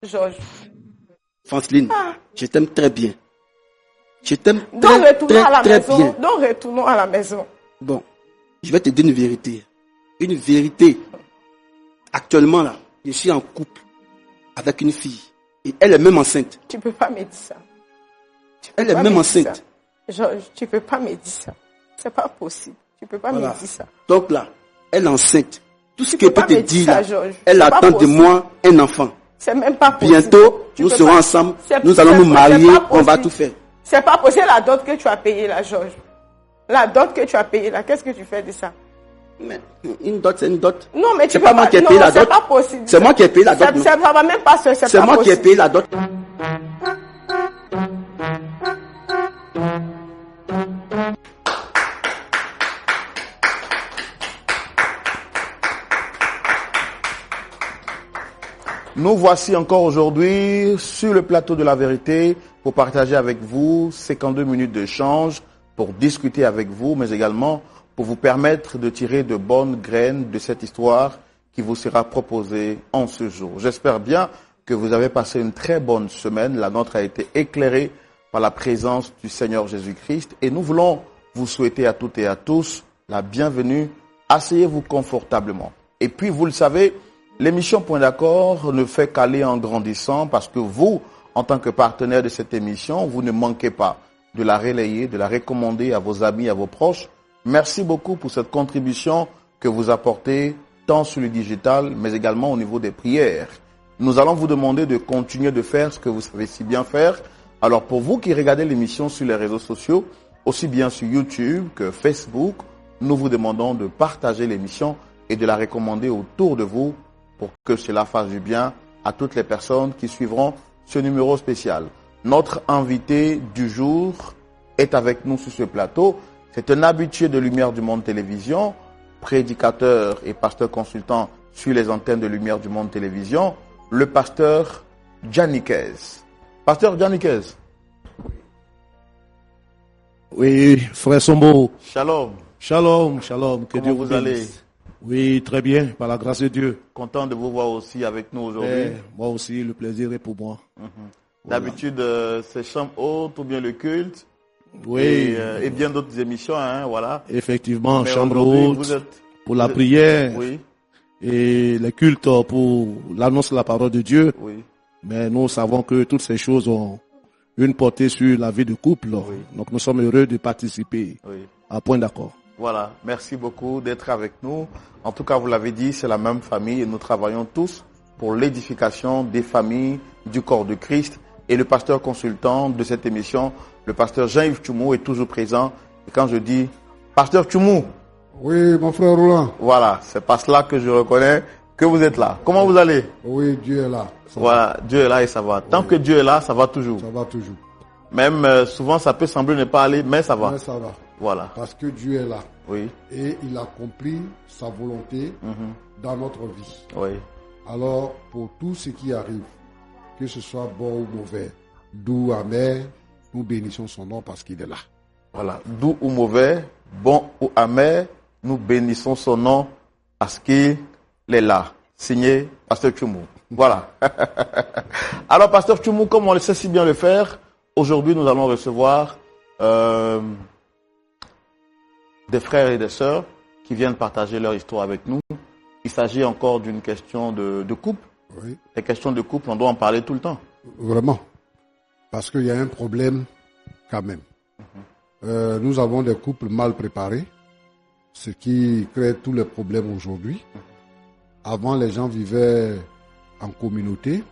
Georges. Franceline, je t'aime très bien. Je t'aime Donc retournons à la très maison. bien. Donc retournons à la maison. Bon, je vais te dire une vérité. Une vérité. Actuellement là, je suis en couple avec une fille. Et elle est même enceinte. Tu peux pas me dire ça. Elle est même enceinte. Georges, tu peux pas me dire ça. C'est pas possible. Tu peux pas me dire ça. Donc là, elle est enceinte. Tout ce Tu que je peux peux te pas me dire dire là, ça, Georges. elle C'est pas attend de possible. moi un enfant. C'est même pas possible. Bientôt, Tu nous peux serons pas- ensemble. c'est- Nous allons c'est- nous c'est marier. pas On va possible. tout faire. C'est pas possible la dot que tu as payée là, Georges. La dot que tu as payée là, qu'est-ce que tu fais de ça? Mais une dot, c'est une dot. Non, mais tu C'est peux pas moi qui ai non, payé la c'est dot. pas possible. C'est moi qui ai payé la dot. non. Ça va même pas se. C'est pas moi qui ai possible. payé la dot. Nous voici encore aujourd'hui sur le plateau de la vérité pour partager avec vous 52 minutes d'échange, pour discuter avec vous, mais également pour vous permettre de tirer de bonnes graines de cette histoire qui vous sera proposée en ce jour. J'espère bien que vous avez passé une très bonne semaine. La nôtre a été éclairée par la présence du Seigneur Jésus-Christ et nous voulons vous souhaiter à toutes et à tous la bienvenue. Asseyez-vous confortablement. Et puis, vous le savez, l'émission Point d'accord ne fait qu'aller en grandissant parce que vous, en tant que partenaire de cette émission, vous ne manquez pas de la relayer, de la recommander à vos amis, à vos proches. Merci beaucoup pour cette contribution que vous apportez tant sur le digital, mais également au niveau des prières. Nous allons vous demander de continuer de faire ce que vous savez si bien faire. Alors pour vous qui regardez l'émission sur les réseaux sociaux, aussi bien sur YouTube que Facebook, nous vous demandons de partager l'émission et de la recommander autour de vous pour que cela fasse du bien à toutes les personnes qui suivront ce numéro spécial. Notre invité du jour est avec nous sur ce plateau. C'est un habitué de Lumière du Monde Télévision, prédicateur et pasteur consultant sur les antennes de Lumière du Monde Télévision, le pasteur Janikez. Pasteur Janikez. Oui, frère Sombo. Shalom. Shalom, shalom. Que Comment Dieu vous allez? bénisse. Oui, très bien, par la grâce de Dieu. Content de vous voir aussi avec nous aujourd'hui. Moi aussi, le plaisir est pour moi. D'habitude, c'est chambre haute ou bien le culte. Oui. Et bien d'autres émissions, hein, voilà. Effectivement, Mais chambre aujourd'hui, haute vous êtes- pour la vous êtes- prière Oui, et les cultes pour l'annonce de la parole de Dieu. oui. Mais nous savons que toutes ces choses ont une portée sur la vie de couple. Donc nous sommes heureux de participer Oui. à Point d'accord. Voilà, merci beaucoup d'être avec nous. En tout cas, vous l'avez dit, c'est la même famille et nous travaillons tous pour l'édification des familles du corps de Christ. Et le pasteur consultant de cette émission, le pasteur Jean-Yves Tchoumou, est toujours présent. Et quand je dis pasteur Tchoumou, Oui, mon frère Roland. voilà, c'est par cela que je reconnais que vous êtes là. Comment vous allez? Oui, Dieu est là. Ça Voilà, Dieu est là et ça va. Tant que Dieu est là, ça va toujours. va, ça va toujours. Même souvent, ça peut sembler ne pas aller, mais ça va. Mais ça va. Voilà, Parce que Dieu est là. oui, Et il accomplit sa volonté dans notre vie. oui. Alors, pour tout ce qui arrive, que ce soit bon ou mauvais, doux ou amer, nous bénissons son nom parce qu'il est là. Voilà, doux ou mauvais, bon ou amer, nous bénissons son nom parce qu'il est là. Signé Pasteur Tchoumou. Voilà. Alors, Pasteur Tchoumou, comme on le sait si bien le faire, aujourd'hui nous allons recevoir des frères et des sœurs qui viennent partager leur histoire avec nous. Il s'agit encore d'une question de couple. Oui, Les questions de couple, on doit en parler tout le temps. vraiment. Parce qu'il y a un problème quand même. Nous avons des couples mal préparés, ce qui crée tous les problèmes aujourd'hui. Avant, les gens vivaient en communauté,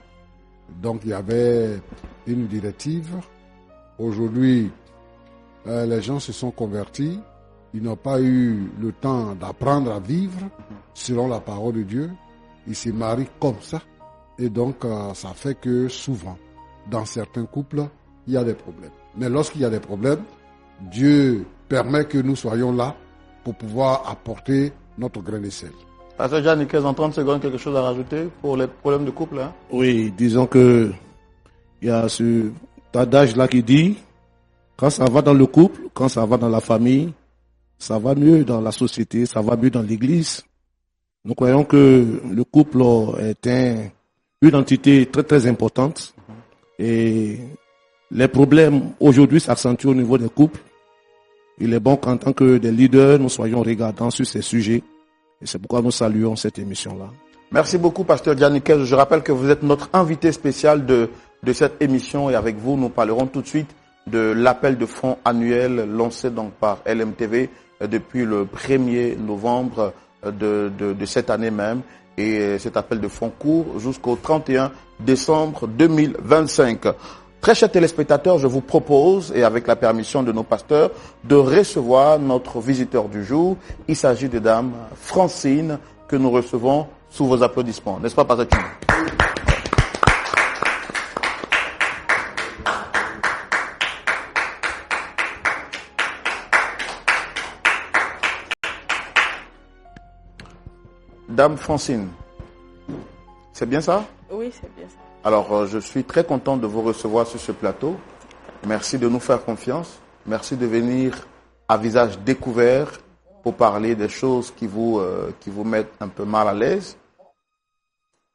donc il y avait une directive. Aujourd'hui, les gens se sont convertis, ils n'ont pas eu le temps d'apprendre à vivre selon la parole de Dieu. Ils se marient comme ça, et donc ça fait que souvent, dans certains couples, il y a des problèmes. Mais lorsqu'il y a des problèmes, Dieu permet que nous soyons là pour pouvoir apporter notre grain de sel. Pasteur Janikez, en 30 secondes, quelque chose à rajouter pour les problèmes de couple, hein? Oui, disons que il y a ce adage-là qui dit, quand ça va dans le couple, quand ça va dans la famille, ça va mieux dans la société, ça va mieux dans l'église. Nous croyons que le couple est une entité très très importante. Et les problèmes aujourd'hui s'accentuent au niveau des couples. Il est bon qu'en tant que des leaders, nous soyons regardants sur ces sujets. Et c'est pourquoi nous saluons cette émission-là. Merci beaucoup, Pasteur Gianniquez. Je rappelle que vous êtes notre invité spécial de cette émission. Et avec vous, nous parlerons tout de suite de l'appel de fonds annuel lancé donc par LMTV depuis le 1er novembre de cette année même. Et cet appel de fonds court jusqu'au 31 décembre 2025. Très chers téléspectateurs, je vous propose, et avec la permission de nos pasteurs, de recevoir notre visiteur du jour. Il s'agit de Dame Francine, que nous recevons sous vos applaudissements. N'est-ce pas, Pasteur Chum? Dame Francine, c'est bien ça? Oui, c'est bien ça. Alors, je suis très content de vous recevoir sur ce plateau. Merci de nous faire confiance. Merci de venir à visage découvert pour parler des choses qui vous mettent un peu mal à l'aise.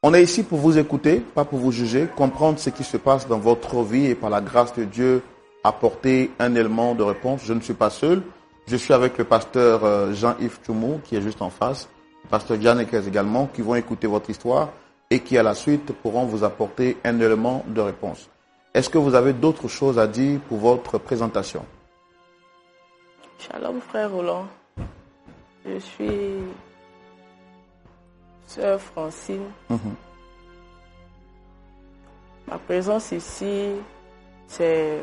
On est ici pour vous écouter, pas pour vous juger, comprendre ce qui se passe dans votre vie et par la grâce de Dieu apporter un élément de réponse. Je ne suis pas seul. Je suis avec le pasteur Jean-Yves Tchoumou qui est juste en face, le pasteur Gianniquez également, qui vont écouter votre histoire et qui à la suite pourront vous apporter un élément de réponse. Est-ce que vous avez d'autres choses à dire pour votre présentation? Shalom, frère Roland. Je suis sœur Francine. Ma présence ici, c'est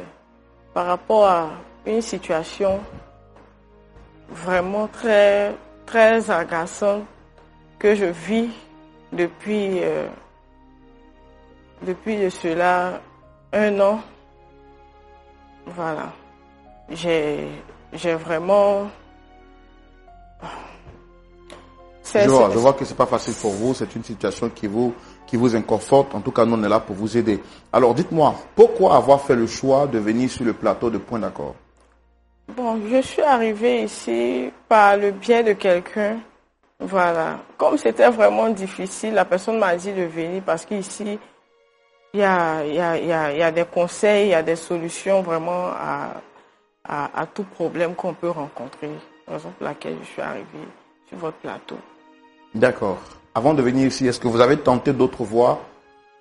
par rapport à une situation vraiment très, très agaçante que je vis depuis de cela 1 an. Voilà. J'ai vraiment... Je vois que c'est pas facile pour vous, c'est une situation qui vous inconforte. En tout cas, nous, on est là pour vous aider. Alors, dites-moi, pourquoi avoir fait le choix de venir sur le plateau de Point d'accord? Bon, je suis arrivée ici par le biais de quelqu'un. Voilà. Comme c'était vraiment difficile, la personne m'a dit de venir parce qu'ici, il y a des conseils, il y a des solutions vraiment à tout problème qu'on peut rencontrer. Raison pour laquelle je suis arrivée sur votre plateau. D'accord. Avant de venir ici, est-ce que vous avez tenté d'autres voies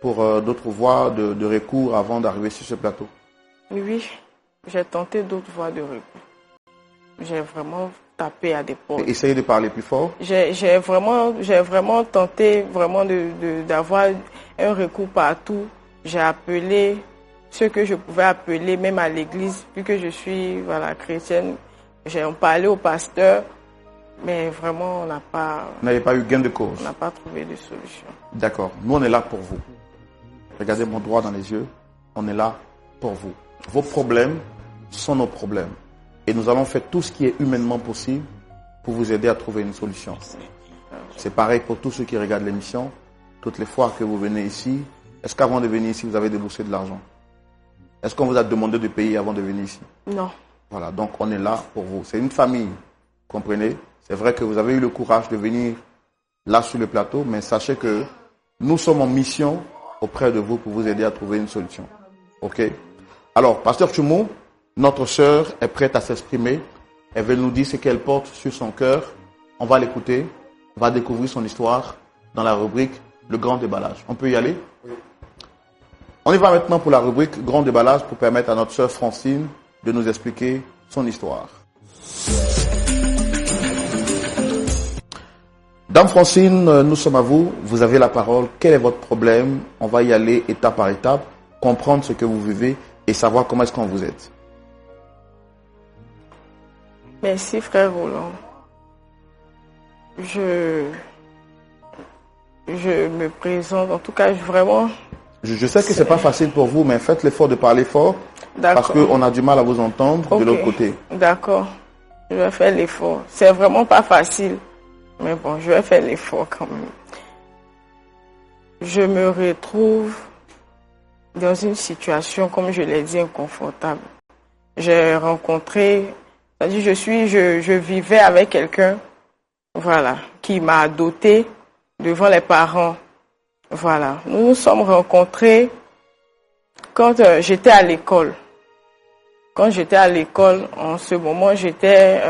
de recours avant d'arriver sur ce plateau? Oui, j'ai tenté d'autres voies de recours. J'ai vraiment tapé à des portes. Essayez de parler plus fort. J'ai vraiment tenté d'avoir un recours partout. J'ai appelé ce que je pouvais appeler, même à l'église, vu que je suis chrétienne. On parlait au pasteur, mais vraiment, on n'a pas... Vous n'avez pas eu gain de cause? On n'a pas trouvé de solution. D'accord. Nous, on est là pour vous. Regardez mon droit dans les yeux. On est là pour vous. Vos problèmes sont nos problèmes. Et nous allons faire tout ce qui est humainement possible pour vous aider à trouver une solution. C'est pareil pour tous ceux qui regardent l'émission. Toutes les fois que vous venez ici, est-ce qu'avant de venir ici, vous avez déboursé de l'argent? Est-ce qu'on vous a demandé de payer avant de venir ici? Non. Voilà, donc on est là pour vous. C'est une famille, comprenez? C'est vrai que vous avez eu le courage de venir là sur le plateau, mais sachez que nous sommes en mission auprès de vous pour vous aider à trouver une solution. OK? Alors, pasteur Tchoumou, notre sœur est prête à s'exprimer. Elle veut nous dire ce qu'elle porte sur son cœur. On va l'écouter. On va découvrir son histoire dans la rubrique Le Grand Déballage. On peut y aller? Oui. On y va maintenant pour la rubrique Grand Déballage pour permettre à notre sœur Francine de nous expliquer son histoire. Dame Francine, nous sommes à vous. Vous avez la parole. Quel est votre problème? On va y aller étape par étape, comprendre ce que vous vivez et savoir comment est-ce qu'on vous aide. Merci, frère Roland. Je me présente, en tout cas, vraiment... Je sais que c'est pas facile pour vous, mais faites l'effort de parler fort. Parce qu'on a du mal à vous entendre de l'autre côté. D'accord. Je vais faire l'effort. C'est vraiment pas facile. Mais bon, je vais faire l'effort quand même. Je me retrouve dans une situation, comme je l'ai dit, inconfortable. J'ai rencontré, c'est-à-dire je vivais avec quelqu'un, voilà, qui m'a doté devant les parents. Voilà. Nous nous sommes rencontrés quand j'étais à l'école. Quand j'étais à l'école, en ce moment, j'étais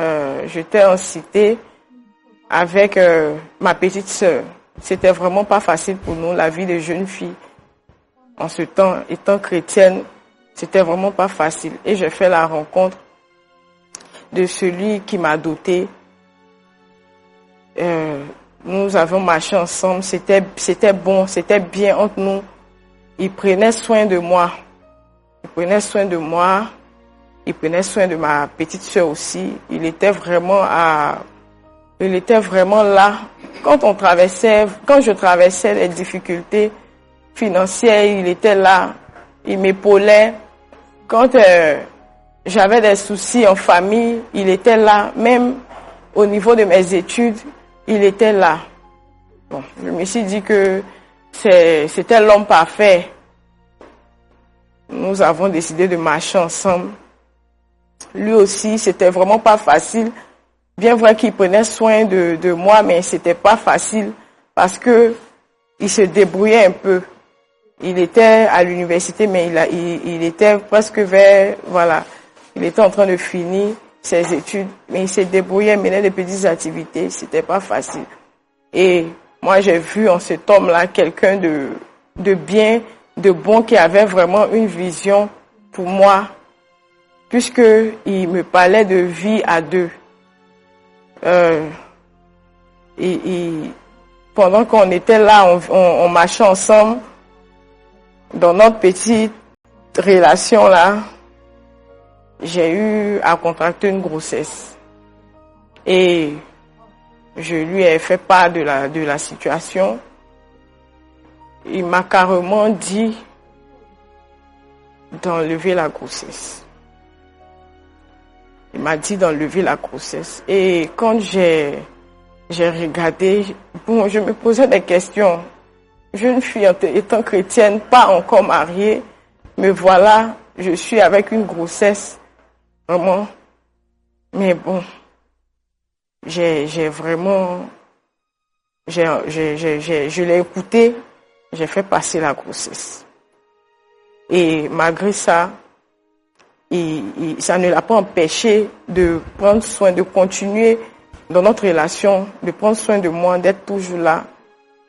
en cité avec ma petite sœur. C'était vraiment pas facile pour nous, la vie de jeune fille. En ce temps, étant chrétienne, c'était vraiment pas facile. Et j'ai fait la rencontre de celui qui m'a dotée. Nous avons marché ensemble, c'était bon, c'était bien entre nous. Il prenait soin de moi. Il prenait soin de moi. Il prenait soin de ma petite sœur aussi. Il était vraiment là. Quand je traversais les difficultés financières, il était là. Il m'épaulait. Quand j'avais des soucis en famille, il était là. Même au niveau de mes études, il était là. Bon, je me suis dit que c'était l'homme parfait. Nous avons décidé de marcher ensemble. Lui aussi, c'était vraiment pas facile. Bien vrai qu'il prenait soin de moi, mais c'était pas facile parce que il se débrouillait un peu. Il était à l'université, mais il était presque il était en train de finir ses études, mais il se débrouillait, menait des petites activités, c'était pas facile. Et moi, j'ai vu en cet homme-là quelqu'un de bien, de bon, qui avait vraiment une vision pour moi, puisque il me parlait de vie à deux. Pendant qu'on était là, on marchait ensemble dans notre petite relation là, j'ai eu à contracter une grossesse et je lui ai fait part de la situation. Il m'a carrément dit d'enlever la grossesse. Il m'a dit d'enlever la grossesse. Et quand j'ai regardé, je me posais des questions. Jeune fille étant chrétienne, pas encore mariée, me voilà, je suis avec une grossesse, vraiment. Mais bon, je l'ai écouté, j'ai fait passer la grossesse. Et malgré ça, ça ne l'a pas empêché de prendre soin, de continuer dans notre relation, de prendre soin de moi, d'être toujours là,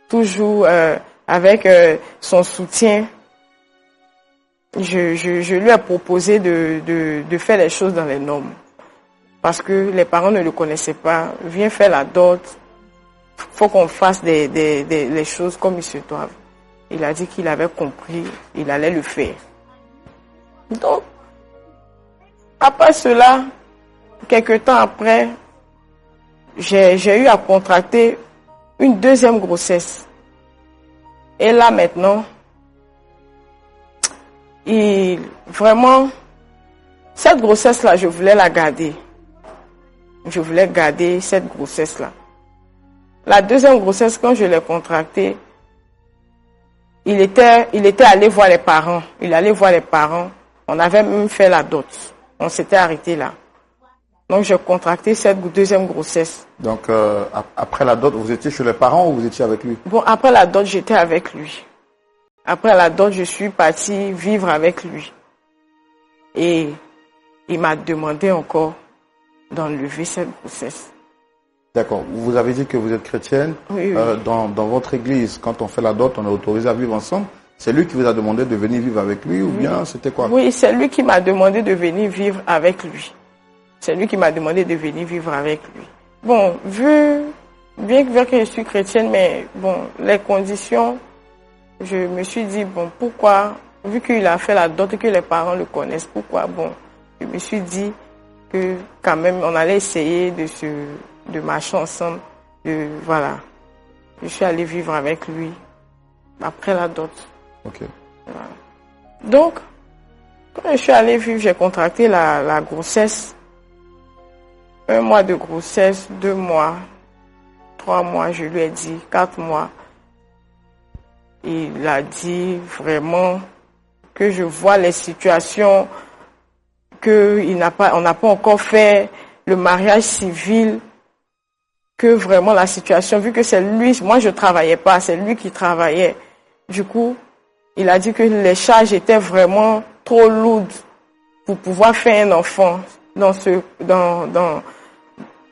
toujours avec son soutien. Je lui ai proposé de faire les choses dans les normes. Parce que les parents ne le connaissaient pas. Viens faire la dot. Faut qu'on fasse les choses comme il se doivent. Il a dit qu'il avait compris. Il allait le faire. Donc, après cela, quelques temps après, j'ai eu à contracter une deuxième grossesse. Et là maintenant, vraiment, cette grossesse-là, je voulais la garder. Je voulais garder cette grossesse-là. La deuxième grossesse, quand je l'ai contractée, il était allé voir les parents. Il allait voir les parents. On avait même fait la dot. On s'était arrêté là. Donc, j'ai contracté cette deuxième grossesse. Donc, après la dot, vous étiez chez les parents ou vous étiez avec lui? Bon, après la dot, j'étais avec lui. Après la dot, je suis partie vivre avec lui. Et il m'a demandé encore d'enlever cette grossesse. D'accord. Vous avez dit que vous êtes chrétienne. Oui, oui. Dans votre église, quand on fait la dot, on est autorisé à vivre ensemble. C'est lui qui vous a demandé de venir vivre avec lui ou bien c'était quoi? Oui, c'est lui qui m'a demandé de venir vivre avec lui. C'est lui qui m'a demandé de venir vivre avec lui. Bon, bien que je suis chrétienne, mais bon, les conditions, je me suis dit, bon, pourquoi, vu qu'il a fait la dot et que les parents le connaissent, pourquoi, bon, je me suis dit que quand même, on allait essayer de marcher ensemble, voilà. Je suis allée vivre avec lui après la dot. Ok. Voilà. Donc, quand je suis allée vivre, j'ai contracté la grossesse. 1 mois de grossesse, 2 mois, 3 mois, je lui ai dit, 4 mois. Il a dit vraiment que je vois les situations, on n'a pas encore fait le mariage civil, que vraiment la situation, vu que c'est lui, moi je travaillais pas, c'est lui qui travaillait. Du coup, il a dit que les charges étaient vraiment trop lourdes pour pouvoir faire un enfant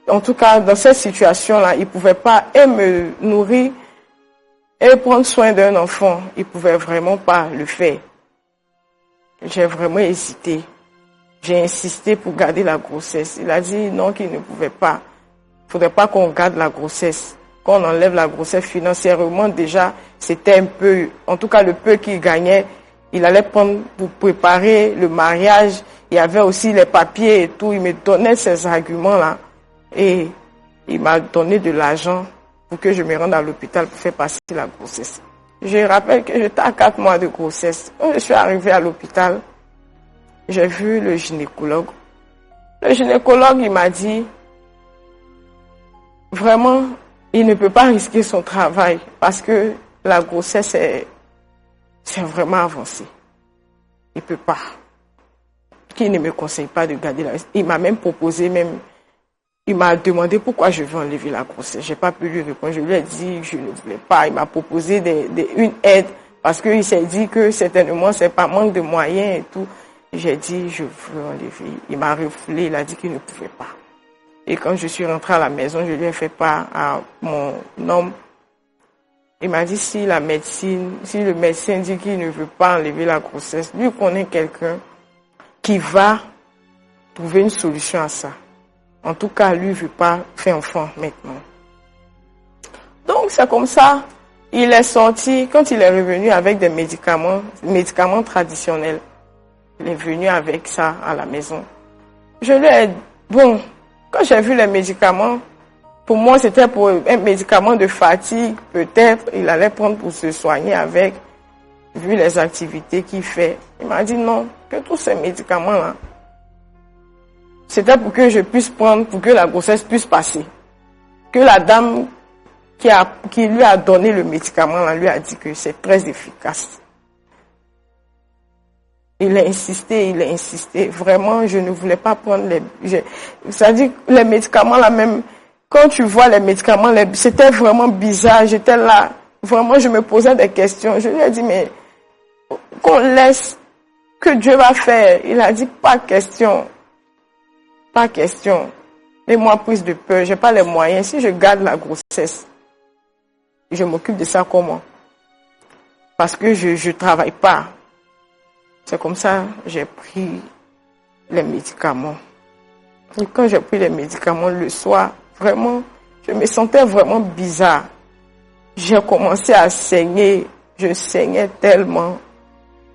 en tout cas, dans cette situation-là, il pouvait pas me nourrir et prendre soin d'un enfant. Il pouvait vraiment pas le faire. J'ai vraiment hésité. J'ai insisté pour garder la grossesse. Il a dit non, qu'il ne pouvait pas. Il faudrait pas qu'on garde la grossesse. Qu'on enlève la grossesse financièrement, déjà, c'était un peu, en tout cas, le peu qu'il gagnait, il allait prendre pour préparer le mariage. Il y avait aussi les papiers et tout. Il me donnait ces arguments-là. Et il m'a donné de l'argent pour que je me rende à l'hôpital pour faire passer la grossesse. Je rappelle que j'étais à 4 mois de grossesse. Quand je suis arrivée à l'hôpital, j'ai vu le gynécologue. Le gynécologue, il m'a dit, vraiment, il ne peut pas risquer son travail parce que la grossesse c'est vraiment avancé. Il peut pas. Qu'il ne me conseille pas de garder la grossesse. Il m'a même proposé, il m'a demandé pourquoi je veux enlever la grossesse. J'ai pas pu lui répondre. Je lui ai dit que je ne voulais pas. Il m'a proposé une aide parce qu'il s'est dit que certainement c'est pas manque de moyens et tout. J'ai dit je veux enlever. Il m'a refoulé. Il a dit qu'il ne pouvait pas. Et quand je suis rentrée à la maison, je lui ai fait part à mon homme. Il m'a dit si le médecin dit qu'il ne veut pas enlever la grossesse, lui connaît quelqu'un qui va trouver une solution à ça. En tout cas, lui ne veut pas faire enfant maintenant. Donc, c'est comme ça. Il est sorti, quand il est revenu avec des médicaments traditionnels, il est venu avec ça à la maison. Je lui ai dit, bon, quand j'ai vu les médicaments, pour moi, c'était pour un médicament de fatigue. Peut-être, il allait prendre pour se soigner avec, vu les activités qu'il fait. Il m'a dit non, que tous ces médicaments-là, c'était pour que je puisse prendre, pour que la grossesse puisse passer. Que la dame qui lui a donné le médicament, là, lui a dit que c'est très efficace. Il a insisté. Vraiment, je ne voulais pas prendre c'est-à-dire, les médicaments là même, quand tu vois les médicaments, c'était vraiment bizarre. J'étais là, vraiment, je me posais des questions. Je lui ai dit, mais, qu'on laisse, que Dieu va faire. Il a dit, pas question. Pas question. Et moi, prise de peur, j'ai pas les moyens. Si je garde la grossesse, je m'occupe de ça comment? Parce que je travaille pas. C'est comme ça, j'ai pris les médicaments. Et quand j'ai pris les médicaments le soir, vraiment, je me sentais vraiment bizarre. J'ai commencé à saigner. Je saignais tellement.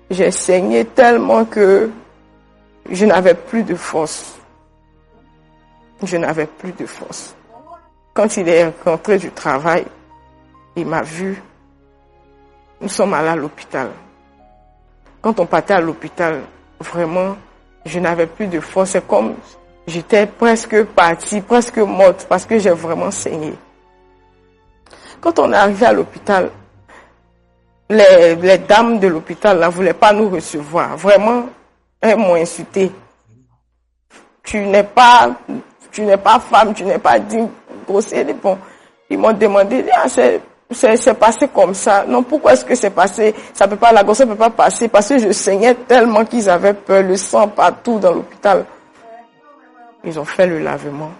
J'ai saigné tellement que je n'avais plus de force. Je n'avais plus de force. Quand il est rentré du travail, il m'a vu. Nous sommes allés à l'hôpital. Quand on partait à l'hôpital, vraiment, je n'avais plus de force. C'est comme j'étais presque partie, presque morte, parce que j'ai vraiment saigné. Quand on est arrivé à l'hôpital, les dames de l'hôpital ne voulaient pas nous recevoir. Vraiment, elles m'ont insulté. Tu n'es pas femme, tu n'es pas digne, grossier. Bon, ils m'ont demandé, c'est passé comme ça. Non, pourquoi est-ce que c'est passé? La grossesse ne peut pas passer parce que je saignais tellement qu'ils avaient peur, le sang partout dans l'hôpital. Ils ont fait le lavement.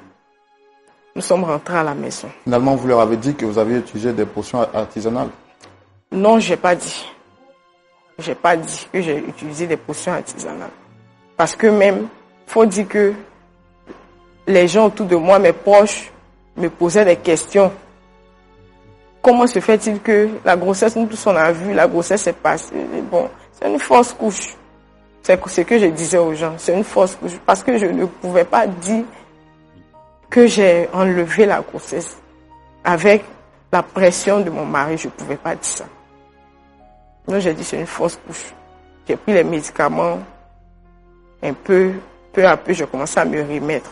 Nous sommes rentrés à la maison. Finalement, vous leur avez dit que vous aviez utilisé des potions artisanales? Non, j'ai pas dit. J'ai pas dit que j'ai utilisé des potions artisanales. Parce que même, faut dire que les gens autour de moi, mes proches, me posaient des questions. Comment se fait-il que la grossesse, nous tous on a vu, la grossesse est passée. Bon, c'est une fausse couche. C'est ce que je disais aux gens, c'est une fausse couche. Parce que je ne pouvais pas dire que j'ai enlevé la grossesse. Avec la pression de mon mari, je ne pouvais pas dire ça. Donc j'ai dit c'est une fausse couche. J'ai pris les médicaments, peu à peu, j'ai commencé à me remettre.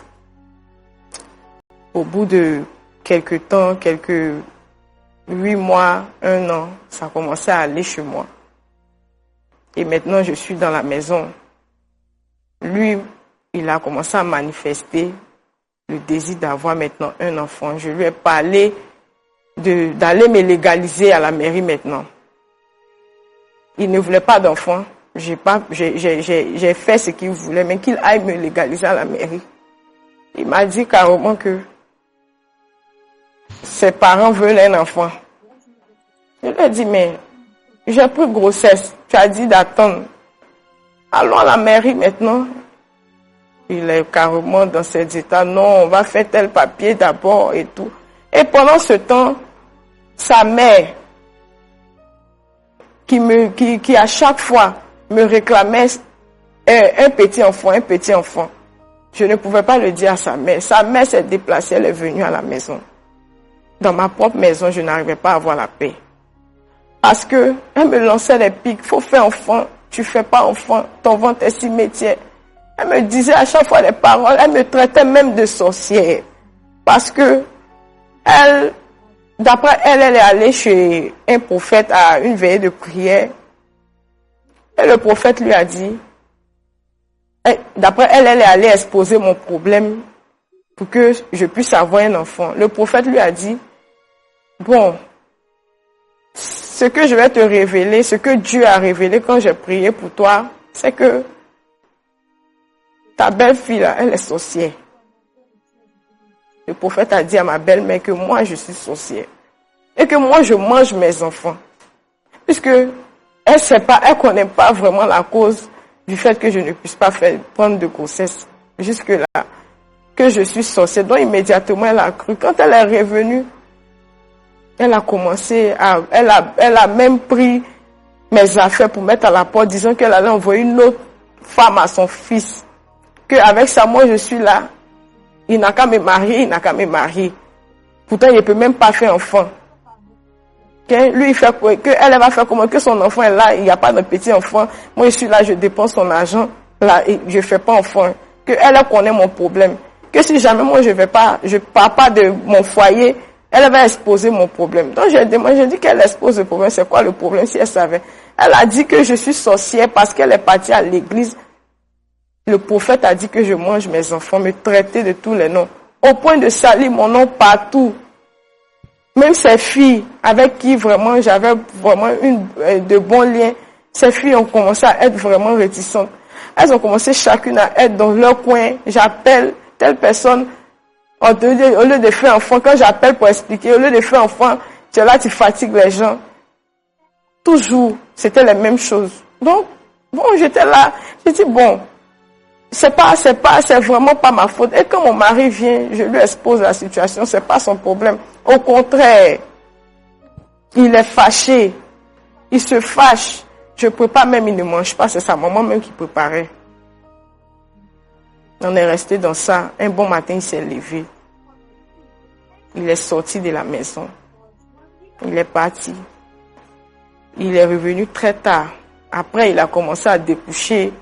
Au bout de quelques temps, 8 mois, 1 an, ça a commencé à aller chez moi. Et maintenant, je suis dans la maison. Lui, il a commencé à manifester le désir d'avoir maintenant un enfant. Je lui ai parlé d'aller me légaliser à la mairie maintenant. il ne voulait pas d'enfant. J'ai fait ce qu'il voulait, mais qu'il aille me légaliser à la mairie. Il m'a dit carrément que ses parents veulent un enfant. Je lui ai dit, mais j'ai pris grossesse. Tu as dit d'attendre. Allons à la mairie maintenant. Il est carrément dans cet état. Non, on va faire tel papier d'abord et tout. Et pendant ce temps, sa mère, qui à chaque fois me réclamait un petit enfant. Je ne pouvais pas le dire à sa mère. Sa mère s'est déplacée, elle est venue à la maison. Dans ma propre maison, je n'arrivais pas à avoir la paix. Parce que elle me lançait des pics. Faut faire enfant. Tu fais pas enfant. Ton ventre est cimetière. Elle me disait à chaque fois des paroles. Elle me traitait même de sorcière. Parce que d'après elle est allée chez un prophète à une veillée de prière. Et le prophète lui a dit, d'après elle est allée exposer mon problème pour que je puisse avoir un enfant. Le prophète lui a dit, bon, ce que je vais te révéler, ce que Dieu a révélé quand j'ai prié pour toi, c'est que ta belle-fille là, elle est sorcière. Le prophète a dit à ma belle-mère que moi je suis sorcière. Et que moi je mange mes enfants. Puisque elle sait pas, elle connaît pas vraiment la cause du fait que je ne puisse pas prendre de grossesse. Jusque là, que je suis sorcière. Donc immédiatement elle a cru. Quand elle est revenue, elle a commencé elle a même pris mes affaires pour mettre à la porte, disant qu'elle allait envoyer une autre femme à son fils. Qu'avec ça, moi je suis là. Il n'a qu'à me marier, Pourtant, il ne peut même pas faire enfant. Lui, il fait quoi? Elle va faire comment? Que son enfant est là, il n'y a pas de petit enfant. Moi, je suis là, je dépense son argent. Là, et je ne fais pas enfant. Elle connaît mon problème. Que si jamais moi, je pars pas de mon foyer, elle va exposer mon problème. Donc, j'ai dit qu'elle expose le problème. C'est quoi le problème si elle savait? Elle a dit que je suis sorcière parce qu'elle est partie à l'église. Le prophète a dit que je mange mes enfants, me traiter de tous les noms. Au point de salir mon nom partout. Même ces filles avec qui vraiment j'avais vraiment de bons liens, ces filles ont commencé à être vraiment réticentes. Elles ont commencé chacune à être dans leur coin. J'appelle telle personne, au lieu de faire enfant, quand j'appelle pour expliquer, au lieu de faire enfant, tu es là, tu fatigues les gens. Toujours, c'était les mêmes choses. Donc, bon, j'étais là, j'ai dit bon, c'est vraiment pas ma faute. Et quand mon mari vient, je lui expose la situation, c'est pas son problème. Au contraire, il est fâché. Il se fâche. Je prépare même, il ne mange pas, c'est sa maman même qui préparait. On est resté dans ça. Un bon matin, il s'est levé. Il est sorti de la maison. Il est parti. Il est revenu très tard. Après, il a commencé à découcher.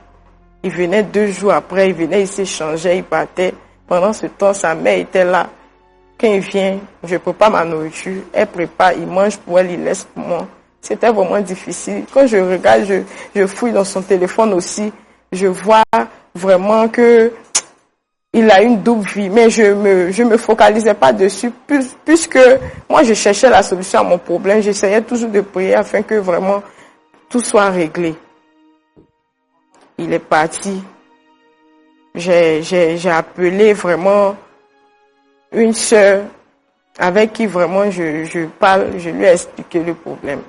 Il venait 2 jours après, il s'échangeait, il partait. Pendant ce temps, sa mère était là. Quand il vient, je prépare ma nourriture, elle prépare, il mange pour elle, il laisse pour moi. C'était vraiment difficile. Quand je regarde, je fouille dans son téléphone aussi, je vois vraiment que il a une double vie. Mais je me focalisais pas dessus, puisque moi je cherchais la solution à mon problème. J'essayais toujours de prier afin que vraiment tout soit réglé. Il est parti. J'ai appelé vraiment une sœur avec qui vraiment je parle, je lui ai expliqué le problème.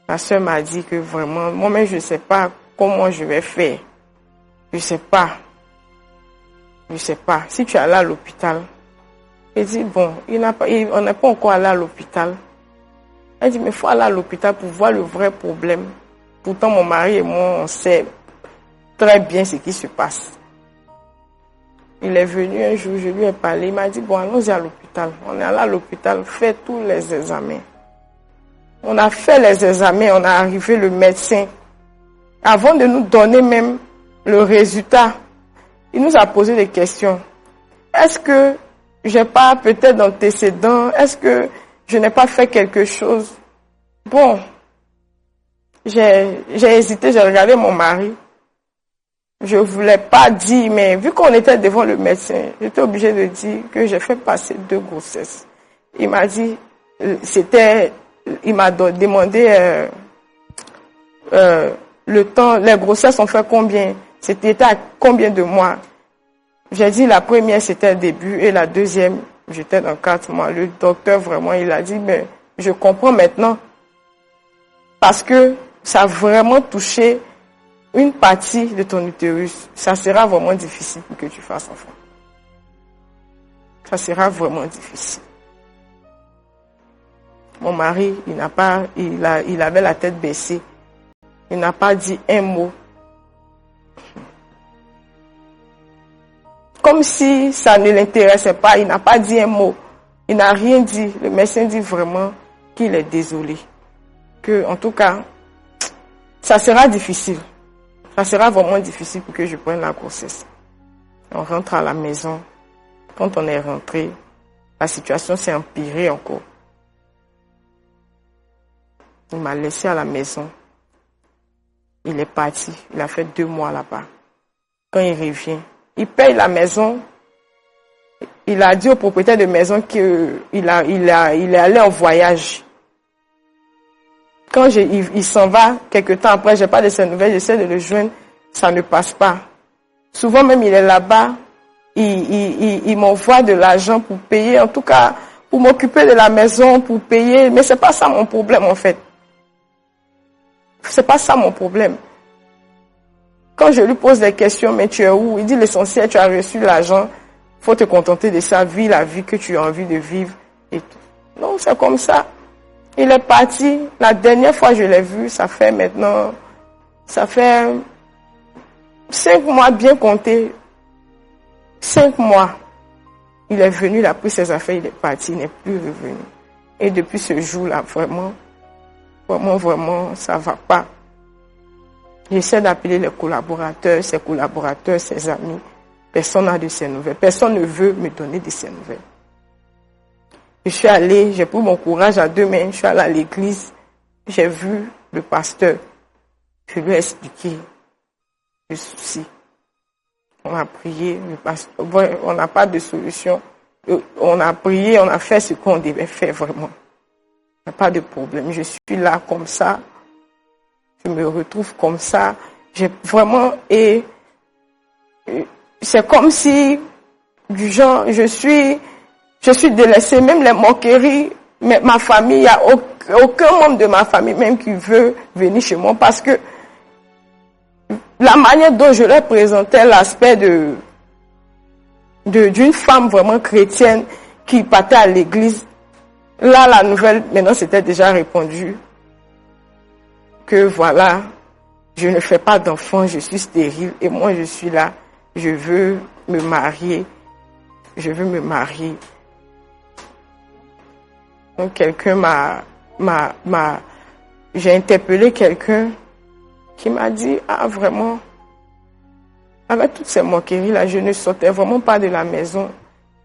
La sœur m'a dit que vraiment, moi-même je ne sais pas comment je vais faire. Je sais pas. Si tu es allé à l'hôpital. Elle dit bon, on n'est pas encore allé à l'hôpital. Elle dit mais il faut aller à l'hôpital pour voir le vrai problème. Pourtant, mon mari et moi, on sait très bien ce qui se passe. Il est venu un jour, je lui ai parlé, il m'a dit, bon, allons-y à l'hôpital. On est allé à l'hôpital, fait tous les examens. On a fait les examens, on a arrivé le médecin. Avant de nous donner même le résultat, il nous a posé des questions. Est-ce que j'ai pas peut-être d'antécédents? Est-ce que je n'ai pas fait quelque chose? Bon. J'ai hésité, j'ai regardé mon mari. Je voulais pas dire, mais vu qu'on était devant le médecin, j'étais obligée de dire que j'ai fait passer 2 grossesses. Il m'a dit, il m'a demandé le temps, les grossesses ont fait combien? C'était à combien de mois? J'ai dit la première c'était le début et la deuxième j'étais dans 4 mois. Le docteur vraiment il a dit mais je comprends maintenant parce que ça a vraiment touché une partie de ton utérus. Ça sera vraiment difficile pour que tu fasses enfant. Ça sera vraiment difficile. Mon mari, il avait la tête baissée. Il n'a pas dit un mot. Comme si ça ne l'intéressait pas, il n'a pas dit un mot. Il n'a rien dit. Le médecin dit vraiment qu'il est désolé. Que, en tout cas, ça sera difficile. Ça sera vraiment difficile pour que je prenne la grossesse. On rentre à la maison. Quand on est rentré, la situation s'est empirée encore. Il m'a laissé à la maison. Il est parti. Il a fait 2 mois là-bas. Quand il revient, il paye la maison. Il a dit au propriétaire de maison qu'il est allé en voyage. Quand il s'en va, quelque temps après, j'ai pas de ses nouvelles, j'essaie de le joindre, ça ne passe pas. Souvent même, il est là-bas, il m'envoie de l'argent pour payer, en tout cas, pour m'occuper de la maison, pour payer, mais c'est pas ça mon problème, en fait. C'est pas ça mon problème. Quand je lui pose des questions, mais tu es où? Il dit l'essentiel, tu as reçu l'argent, faut te contenter de ça, vis la vie que tu as envie de vivre et tout. Non, c'est comme ça. Il est parti. La dernière fois que je l'ai vu, ça fait 5 mois bien compté. 5 mois. Il est venu, il a pris ses affaires, il est parti, il n'est plus revenu. Et depuis ce jour-là, vraiment, ça va pas. J'essaie d'appeler les collaborateurs, ses amis. Personne n'a de ses nouvelles. Personne ne veut me donner de ses nouvelles. Je suis allée, j'ai pris mon courage à 2 mains, je suis allée à l'église, j'ai vu le pasteur. Je lui ai expliqué le souci. On a prié, le pasteur, on n'a pas de solution. On a prié, on a fait ce qu'on devait faire vraiment. Il n'y a pas de problème. Je suis là comme ça. Je me retrouve comme ça. J'ai vraiment, et c'est comme si, du genre, je suis délaissée, même les moqueries, mais ma famille, il n'y a aucun membre de ma famille même qui veut venir chez moi parce que la manière dont je leur présentais l'aspect d'une femme vraiment chrétienne qui partait à l'église, là, la nouvelle, maintenant, c'était déjà répondu que voilà, je ne fais pas d'enfant, je suis stérile et moi, je suis là, je veux me marier. Donc quelqu'un j'ai interpellé quelqu'un qui m'a dit, ah vraiment, avec toutes ces moqueries là, je ne sortais vraiment pas de la maison.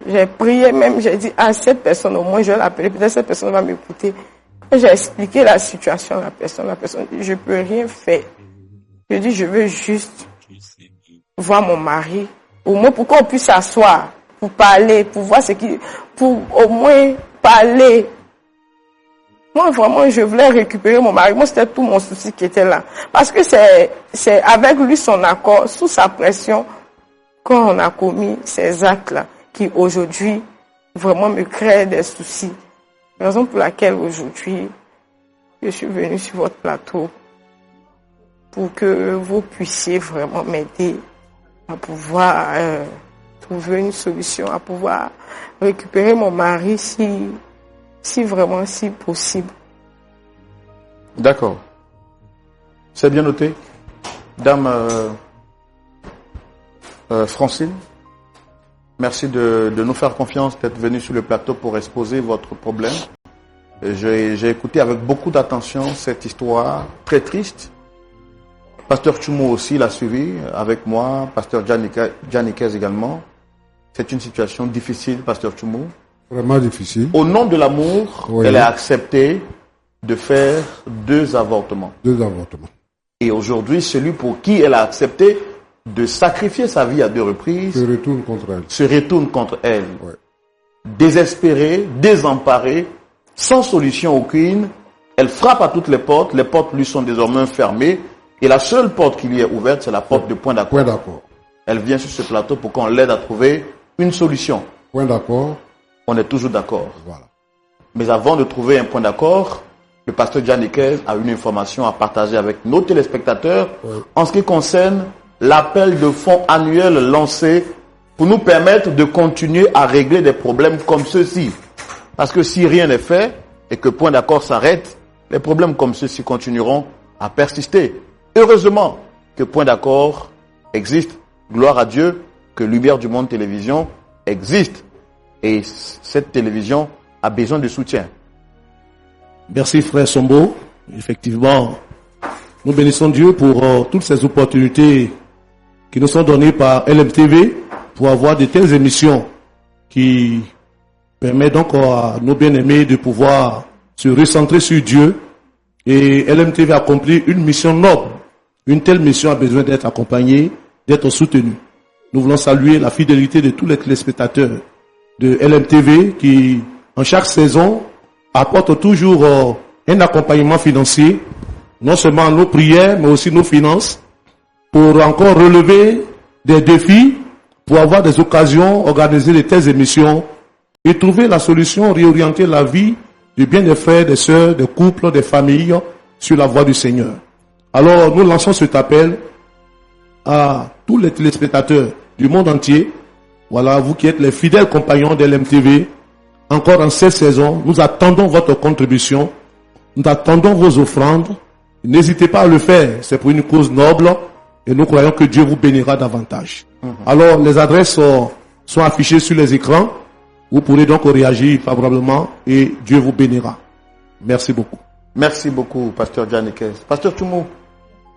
J'ai prié même, j'ai dit, ah cette personne au moins je vais l'appeler, peut-être cette personne va m'écouter. J'ai expliqué la situation à la personne dit, je peux rien faire. Je dis, je veux juste voir mon mari, au moins pour qu'on puisse s'asseoir, pour parler, pour voir pour au moins parler. Moi, vraiment, je voulais récupérer mon mari. Moi, c'était tout mon souci qui était là. Parce que c'est avec lui son accord, sous sa pression, quand on a commis ces actes-là, qui aujourd'hui, vraiment me créent des soucis. Raison pour laquelle aujourd'hui, je suis venue sur votre plateau pour que vous puissiez vraiment m'aider à pouvoir trouver une solution, à pouvoir récupérer mon mari si vraiment, si possible. D'accord. C'est bien noté. Dame Francine, merci de nous faire confiance, d'être venue sur le plateau pour exposer votre problème. J'ai écouté avec beaucoup d'attention cette histoire très triste. Pasteur Tchoumo aussi l'a suivi avec moi, Pasteur Janikez également. C'est une situation difficile, Pasteur Tchoumo. Vraiment difficile. Au nom de l'amour, oui. Elle a accepté de faire 2 avortements. 2 avortements. Et aujourd'hui, celui pour qui elle a accepté de sacrifier sa vie à 2 reprises se retourne contre elle. Ouais. Désespérée, désemparée, sans solution aucune, Elle frappe à toutes les portes lui sont désormais fermées, et la seule porte qui lui est ouverte, c'est la porte de point d'accord. Point d'accord. Elle vient sur ce plateau pour qu'on l'aide à trouver une solution. Point d'accord. On est toujours d'accord. Voilà. Mais avant de trouver un point d'accord, le pasteur Gianniquez a une information à partager avec nos téléspectateurs en ce qui concerne l'appel de fonds annuel lancé pour nous permettre de continuer à régler des problèmes comme ceux-ci. Parce que si rien n'est fait et que point d'accord s'arrête, les problèmes comme ceux-ci continueront à persister. Heureusement que point d'accord existe. Gloire à Dieu que Lumière du Monde Télévision existe. Et cette télévision a besoin de soutien. Merci frère Sombo. Effectivement, nous bénissons Dieu pour toutes ces opportunités qui nous sont données par LMTV pour avoir de telles émissions qui permettent donc à nos bien-aimés de pouvoir se recentrer sur Dieu. Et LMTV accomplit une mission noble. Une telle mission a besoin d'être accompagnée, d'être soutenue. Nous voulons saluer la fidélité de tous les téléspectateurs de LMTV qui, en chaque saison, apportent toujours un accompagnement financier, non seulement nos prières, mais aussi nos finances, pour encore relever des défis, pour avoir des occasions, organiser de telles émissions et trouver la solution, réorienter la vie du bien des frères, des sœurs, des couples, des familles sur la voie du Seigneur. Alors, nous lançons cet appel à tous les téléspectateurs du monde entier. Voilà, vous qui êtes les fidèles compagnons de LMTV, encore en cette saison, nous attendons votre contribution, nous attendons vos offrandes. N'hésitez pas à le faire, c'est pour une cause noble et nous croyons que Dieu vous bénira davantage. Alors, les adresses sont affichées sur les écrans. Vous pourrez donc réagir favorablement et Dieu vous bénira. Merci beaucoup. Merci beaucoup, pasteur Gianniquez. Pasteur Toumou,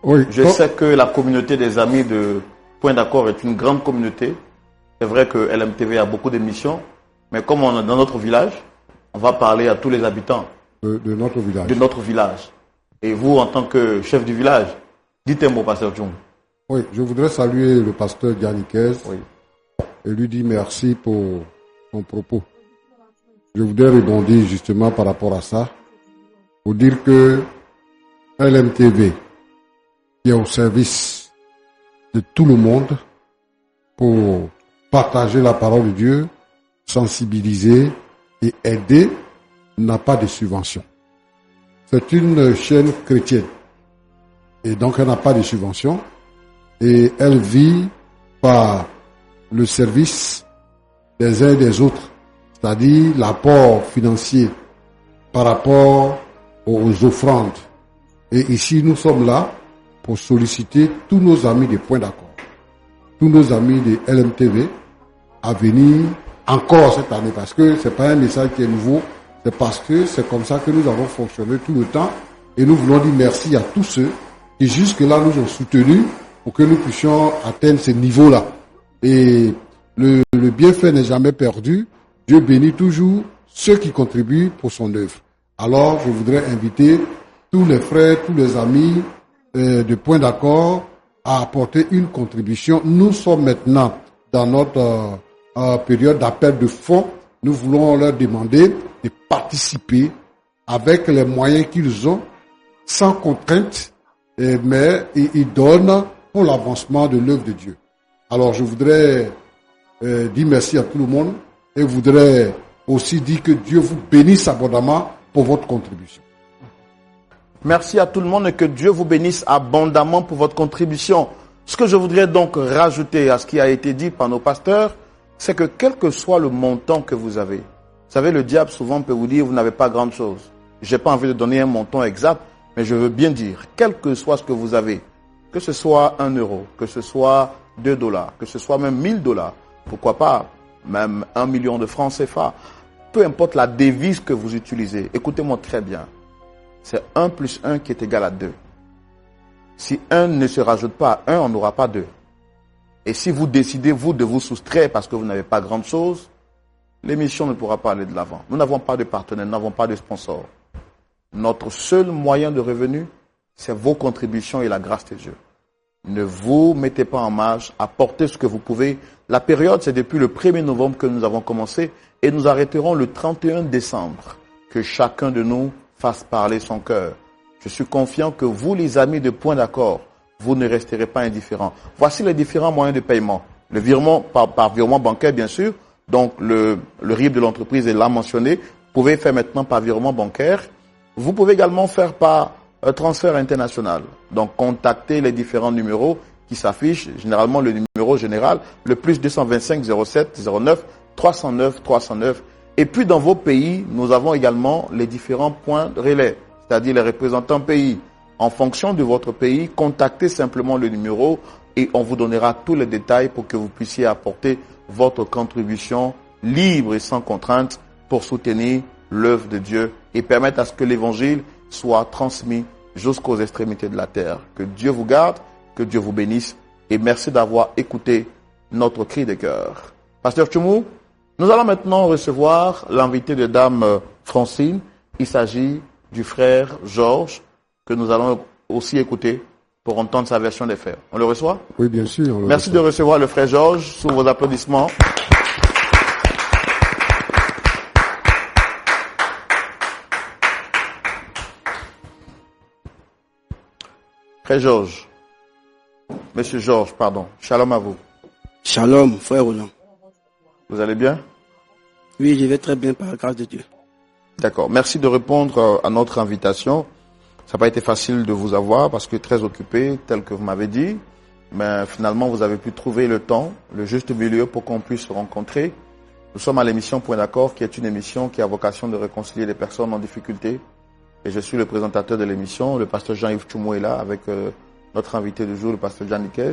Oui. je sais que la communauté des amis de Point d'accord est une grande communauté. C'est vrai que LMTV a beaucoup d'émissions, mais comme on est dans notre village, on va parler à tous les habitants De notre village. de notre village. Et vous, en tant que chef du village, dites un mot, pasteur Toumou. Oui, je voudrais saluer le pasteur Gianniquez Oui. et lui dire merci pour son propos. Je voudrais rebondir justement par rapport à ça, pour dire que LMTV qui est au service de tout le monde pour partager la parole de Dieu, sensibiliser et aider, n'a pas de subvention. C'est une chaîne chrétienne et donc elle n'a pas de subvention et elle vit par le service des uns et des autres, c'est-à-dire l'apport financier par rapport aux offrandes. Et ici, nous sommes là pour solliciter tous nos amis des points d'accord, tous nos amis de LMTV à venir encore cette année, parce que c'est pas un message qui est nouveau, c'est parce que c'est comme ça que nous avons fonctionné tout le temps et nous voulons dire merci à tous ceux qui jusque-là nous ont soutenus pour que nous puissions atteindre ce niveau-là. Et le bienfait n'est jamais perdu. Dieu bénit toujours ceux qui contribuent pour son œuvre. Alors, je voudrais inviter tous les frères, tous les amis de Point d'accord à apporter une contribution. Nous sommes maintenant dans notre période d'appel de fonds. Nous voulons leur demander de participer avec les moyens qu'ils ont, sans contrainte, mais ils donnent pour l'avancement de l'œuvre de Dieu. Alors, je voudrais dire merci à tout le monde et voudrais aussi dire que Dieu vous bénisse abondamment pour votre contribution. Merci à tout le monde et que Dieu vous bénisse abondamment pour votre contribution. Ce que je voudrais donc rajouter à ce qui a été dit par nos pasteurs, c'est que quel que soit le montant que vous avez, vous savez, le diable souvent peut vous dire vous n'avez pas grand chose. J'ai pas envie de donner un montant exact, mais je veux bien dire, quel que soit ce que vous avez, que ce soit 1 euro, que ce soit $2, que ce soit même $1000, pourquoi pas même 1 million de francs CFA, peu importe la devise que vous utilisez, écoutez-moi très bien, c'est 1 plus 1 qui est égal à 2. Si 1 ne se rajoute pas à 1, on n'aura pas 2. Et si vous décidez, vous, de vous soustraire parce que vous n'avez pas grand chose, l'émission ne pourra pas aller de l'avant. Nous n'avons pas de partenaires, nous n'avons pas de sponsors. Notre seul moyen de revenu, c'est vos contributions et la grâce de Dieu. Ne vous mettez pas en marge, apportez ce que vous pouvez. La période, c'est depuis le 1er novembre que nous avons commencé et nous arrêterons le 31 décembre. Que chacun de nous fasse parler son cœur. Je suis confiant que vous, les amis de Point d'accord, vous ne resterez pas indifférents. Voici les différents moyens de paiement. Le virement par virement bancaire, bien sûr. Donc, le RIB de l'entreprise est là mentionné. Vous pouvez faire maintenant par virement bancaire. Vous pouvez également faire par transfert international. Donc, contactez les différents numéros qui s'affichent. Généralement, le numéro général, le plus 225 07 09 309 309. Et puis, dans vos pays, nous avons également les différents points de relais, c'est-à-dire les représentants pays. En fonction de votre pays, contactez simplement le numéro et on vous donnera tous les détails pour que vous puissiez apporter votre contribution libre et sans contrainte pour soutenir l'œuvre de Dieu et permettre à ce que l'évangile soit transmis jusqu'aux extrémités de la terre. Que Dieu vous garde, que Dieu vous bénisse et merci d'avoir écouté notre cri de cœur. Pasteur Tchoumou, nous allons maintenant recevoir l'invité de Dame Francine. Il s'agit du frère Georges que nous allons aussi écouter pour entendre sa version des faits. On le reçoit? Oui, bien sûr. Merci de recevoir le frère Georges sous vos applaudissements. Frère Georges, Monsieur Georges, pardon, shalom à vous. Shalom, frère Roland. Vous allez bien? Oui, je vais très bien par la grâce de Dieu. D'accord. Merci de répondre à notre invitation. Ça n'a pas été facile de vous avoir parce que très occupé, tel que vous m'avez dit. Mais finalement, vous avez pu trouver le temps, le juste milieu pour qu'on puisse se rencontrer. Nous sommes à l'émission Point d'accord, qui est une émission qui a vocation de réconcilier les personnes en difficulté. Et je suis le présentateur de l'émission. Le pasteur Jean-Yves Tchoumou est là avec notre invité du jour, le pasteur Jean Niquez.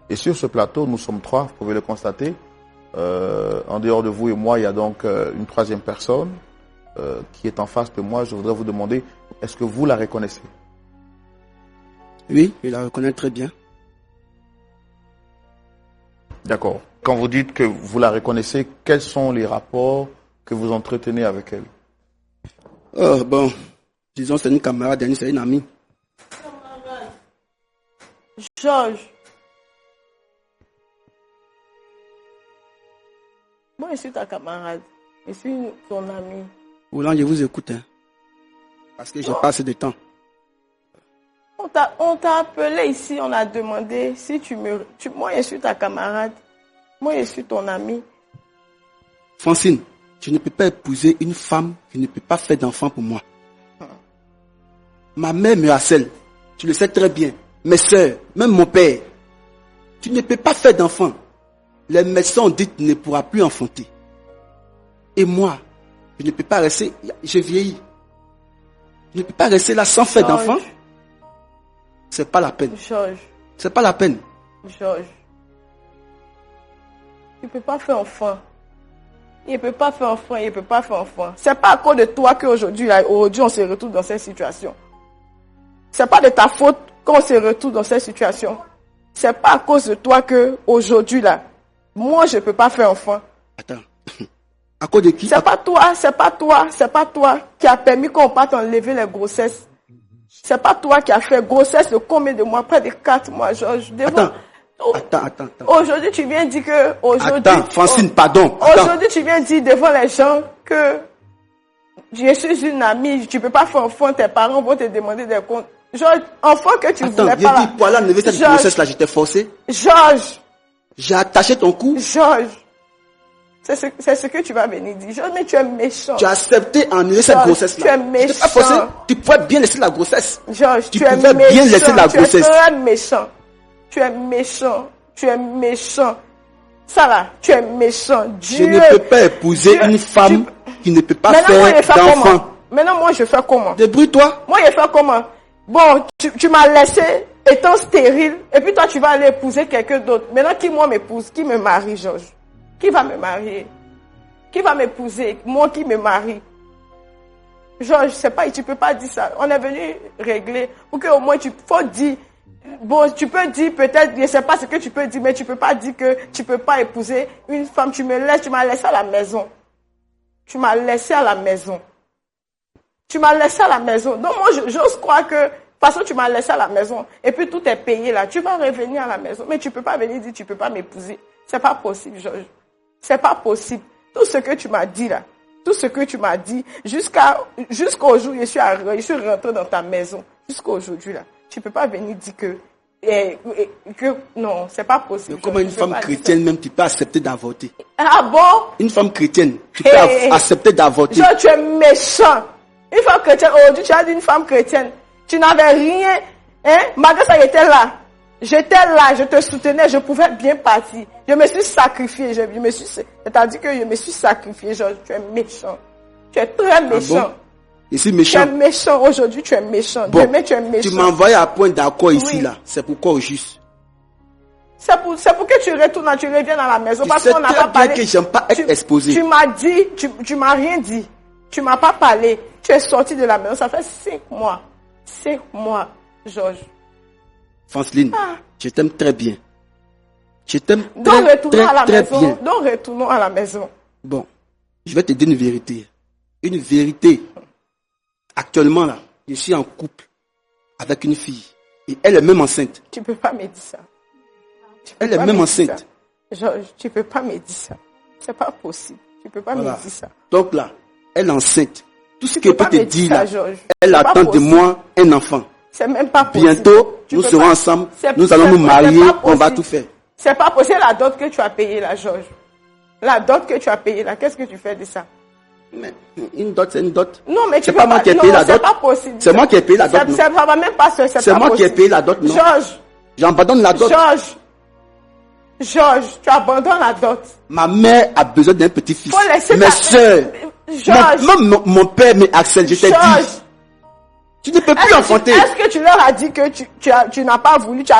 Et sur ce plateau, nous sommes trois, vous pouvez le constater. En dehors de vous et moi, il y a donc une troisième personne qui est en face de moi. Je voudrais vous demander, est-ce que vous la reconnaissez? Oui, je la reconnais très bien. D'accord. Quand vous dites que vous la reconnaissez, quels sont les rapports que vous entretenez avec elle? Bon, disons c'est une camarade, c'est une amie. Georges. Moi, je suis ta camarade. Je suis ton ami. Roland, je vous écoute, hein, parce que j'ai pas assez de temps. On t'a appelé ici, on a demandé si moi, je suis ta camarade. Moi, je suis ton ami. Francine, tu ne peux pas épouser une femme qui ne peut pas faire d'enfant pour moi. Ma mère me harcèle. Tu le sais très bien. Mes soeurs, même mon père. Tu ne peux pas faire d'enfant. Les médecins ont dit que tu ne pourras plus enfanter. Et moi, je ne peux pas rester, je vieillis. Je ne peux pas rester là sans faire d'enfant. C'est pas la peine. Georges. C'est pas la peine. Georges. Tu ne peux pas faire enfant. Il ne peut pas faire enfant, il ne peut pas faire enfant. C'est pas à cause de toi qu'aujourd'hui, on se retrouve dans cette situation. C'est pas de ta faute qu'on se retrouve dans cette situation. C'est pas à cause de toi que aujourd'hui là, moi je peux pas faire enfant. Attends. À cause de qui? C'est pas toi qui a permis qu'on parte enlever les grossesses. C'est pas toi qui a fait grossesse de combien de mois? Près de 4 mois, Georges. Attends. Aujourd'hui, tu viens dire que Attends, Francine, pardon. Aujourd'hui, tu viens dire devant les gens que je suis une amie, tu peux pas faire enfant, tes parents vont te demander des comptes. Georges, enfant que tu voulais pas. Attends, j'ai dit, voilà, enlever cette grossesse-là, j'étais forcé. Georges. J'ai attaché ton cou. Georges. C'est ce que tu vas venir dire. Georges, mais tu es méchant. Tu as accepté enlever cette grossesse-là. Tu es méchant. Pas forcé. Tu pouvais bien laisser la grossesse. Georges, tu pouvais bien laisser la grossesse. Tu es très méchant. Tu es méchant. Tu es méchant. Ça là, tu es méchant. Je ne peux pas épouser une femme qui ne peut pas faire d'enfant. Maintenant, moi, je fais comment? Débrouille-toi. Moi, je fais comment? Bon, tu m'as laissé étant stérile, et puis toi, tu vas aller épouser quelqu'un d'autre. Maintenant, qui moi m'épouse? Qui me marie, Georges? Qui va me marier? Qui va m'épouser? Moi qui me marie. Georges, je sais pas, tu peux pas dire ça. On est venu régler pour qu'au moins faut dire. Bon, tu peux dire peut-être, je sais pas ce que tu peux dire, mais tu peux pas dire que tu peux pas épouser une femme. Tu m'as laissé à la maison. Tu m'as laissé à la maison. Tu m'as laissé à la maison. Donc moi, j'ose croire que, de toute façon, tu m'as laissé à la maison. Et puis tout est payé là. Tu vas revenir à la maison. Mais tu peux pas venir dire, tu peux pas m'épouser. C'est pas possible, Georges. C'est pas possible. Tout ce que tu m'as dit là, Tout ce que tu m'as dit, jusqu'au jour où je suis rentrée dans ta maison, jusqu'à aujourd'hui là, tu peux pas venir dire que non, c'est pas possible. Comment une femme chrétienne même, tu peux accepter d'avorter? Ah bon? Une femme chrétienne, tu peux accepter d'avorter? Genre, tu es méchant. Une femme chrétienne, aujourd'hui, tu as dit une femme chrétienne. Tu n'avais rien, hein? Malgré ça, j'étais là. J'étais là, je te soutenais, je pouvais bien partir. Je me suis sacrifié, c'est-à-dire que je me suis sacrifié. Genre, tu es méchant. Tu es très méchant. Ah bon? Je suis méchant. Tu es méchant. Aujourd'hui, tu es méchant. Bon, demain, tu es méchant. tu m'as envoyé à point d'accord ici, Oui. là. C'est pourquoi au juste? C'est pour que tu retournes, tu reviennes à la maison. Tu Parce sais qu'on n'a très pas bien parlé. que j'aime pas être exposé. Tu m'as dit, tu m'as rien dit. Tu m'as pas parlé. Tu es sorti de la maison. Ça fait 5 mois. 5 mois, Georges. Franceline, je t'aime très bien. Je t'aime Donc, très, retournons à la très, très maison. bien. Donc, retournons à la maison. Bon, je vais te dire une vérité. Une vérité. Actuellement, là, je suis en couple avec une fille. Et elle est même enceinte. Tu peux pas me dire ça. Elle est même enceinte. Georges, tu peux pas me dire ça. C'est pas possible. Tu peux pas Voilà. me dire ça. Donc là, elle est enceinte. Tout ce Tu qu'elle peux peut pas te me dire dire ça, là, Georges. elle C'est pas attend de possible. moi un enfant. C'est même pas possible. Bientôt, Tu nous peux serons pas- ensemble. c'est- Nous allons c'est- nous c'est marier. pas On va possible. tout faire. C'est pas possible la dot que tu as payée là, Georges. La dot que tu as payée là, qu'est-ce que tu fais de ça? Mais une dot, c'est une dot. Non, mais tu C'est peux pas moi qui ai payé la c'est dot. pas possible. C'est moi qui ai payé la dot, non. Ça va même pas se. C'est pas moi qui ai possible. payé la dot, non. Georges, J'abandonne la dot. Georges, tu abandonnes la dot. Ma mère a besoin d'un petit-fils. Faut laisser Mes ta- soeurs, Georges, même mon père, mais Axel, je t'ai dit. Georges, Tu ne peux plus enfanter. est-ce que tu leur as dit que tu n'as pas voulu, tu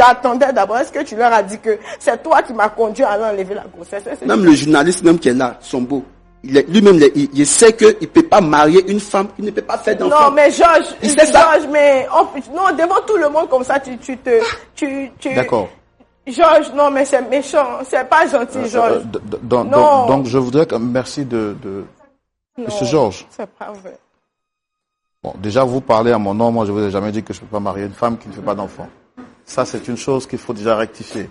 attendais d'abord? Est-ce que tu leur as dit que c'est toi qui m'as conduit à enlever la grossesse? Même le journaliste même qui est là, son beau, lui-même, il sait qu'il ne peut pas marier une femme qui ne peut pas faire d'enfant. Non, mais Georges, Il sait ça. Georges, mais non, devant tout le monde comme ça, tu D'accord. Georges, non, mais c'est méchant, c'est pas gentil, Georges. Non. Donc, je voudrais que, merci de Monsieur Georges. C'est pas vrai. Bon, déjà, vous parlez à mon nom. Moi, je vous ai jamais dit que je ne peux pas marier une femme qui ne fait pas d'enfant. Ça, c'est une chose qu'il faut déjà rectifier.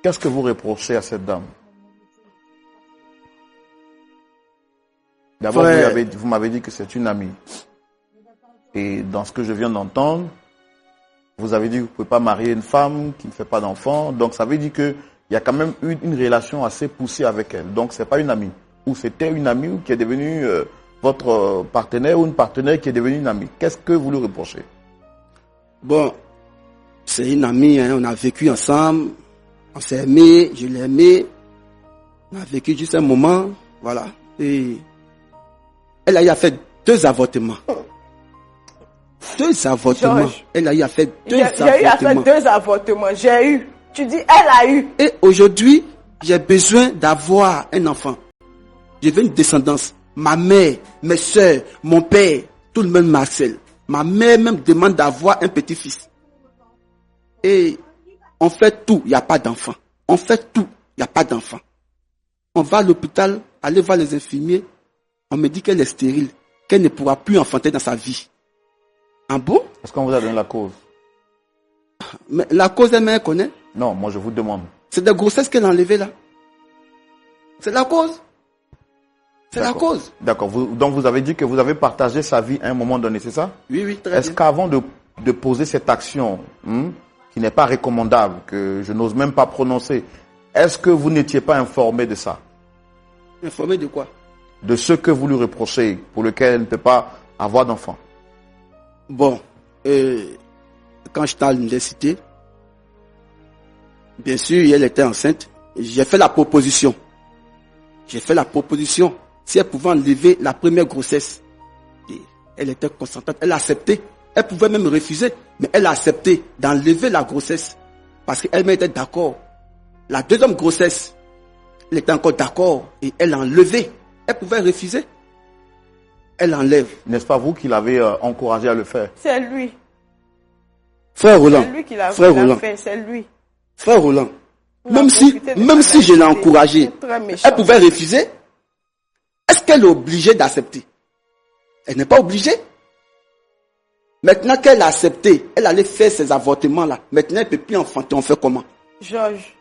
Qu'est-ce que vous reprochez à cette dame? D'abord, Ouais. vous m'avez dit que c'est une amie. Et dans ce que je viens d'entendre, vous avez dit que vous ne pouvez pas marier une femme qui ne fait pas d'enfant. Donc, ça veut dire qu'il y a quand même eu une relation assez poussée avec elle. Donc, ce n'est pas une amie. Ou c'était une amie qui est devenue votre partenaire ou une partenaire qui est devenue une amie. Qu'est-ce que vous lui reprochez? Bon, c'est une amie, hein, on a vécu ensemble, on s'est aimé, je l'ai aimé, on a vécu juste un moment, voilà. Et elle a eu à faire 2 avortements. 2 avortements. Georges, Elle a eu à faire 2 J'ai eu à faire avortements. 2 avortements. J'ai eu. Tu dis, elle a eu. Et aujourd'hui, j'ai besoin d'avoir un enfant. Je veux une descendance. Ma mère, mes soeurs, mon père, tout le monde m'harcèle. Ma mère même demande d'avoir un petit-fils. Et on fait tout, il n'y a pas d'enfant. On fait tout, il n'y a pas d'enfant. On va à l'hôpital, aller voir les infirmiers. On me dit qu'elle est stérile, qu'elle ne pourra plus enfanter dans sa vie. Ah bon? Est-ce qu'on vous a donné la cause? Mais la cause, elle connaît. Non, moi je vous demande. C'est des grossesses qu'elle a enlevées là. C'est la cause. C'est la D'accord. cause. D'accord. Donc vous avez dit que vous avez partagé sa vie à un moment donné, c'est ça? Oui, oui, très Est-ce bien. qu'avant de poser cette action, qui n'est pas recommandable, que je n'ose même pas prononcer, est-ce que vous n'étiez pas informé de ça? Informé de quoi? De ce que vous lui reprochez, pour lequel elle ne peut pas avoir d'enfant? Bon, quand j'étais à l'université, bien sûr, elle était enceinte. J'ai fait la proposition. Si elle pouvait enlever la première grossesse. Et elle était consentante. Elle a accepté. Elle pouvait même refuser. Mais elle a accepté d'enlever la grossesse. Parce qu'elle était d'accord. La deuxième grossesse, elle était encore d'accord. Et elle a enlevé. Elle pouvait refuser. Elle enlève. N'est-ce pas vous qui l'avez encouragé à le faire? C'est lui. Frère Roland. C'est lui qui l'a Frère Roland. fait. C'est lui. Frère Roland. Il a Même si profité de je l'ai sa encouragée, naïveté. C'est très méchant. elle pouvait refuser. Est-ce qu'elle est obligée d'accepter? Elle n'est pas obligée. Maintenant qu'elle a accepté, elle allait faire ses avortements là. Maintenant elle ne peut plus enfanter. On fait comment? Georges,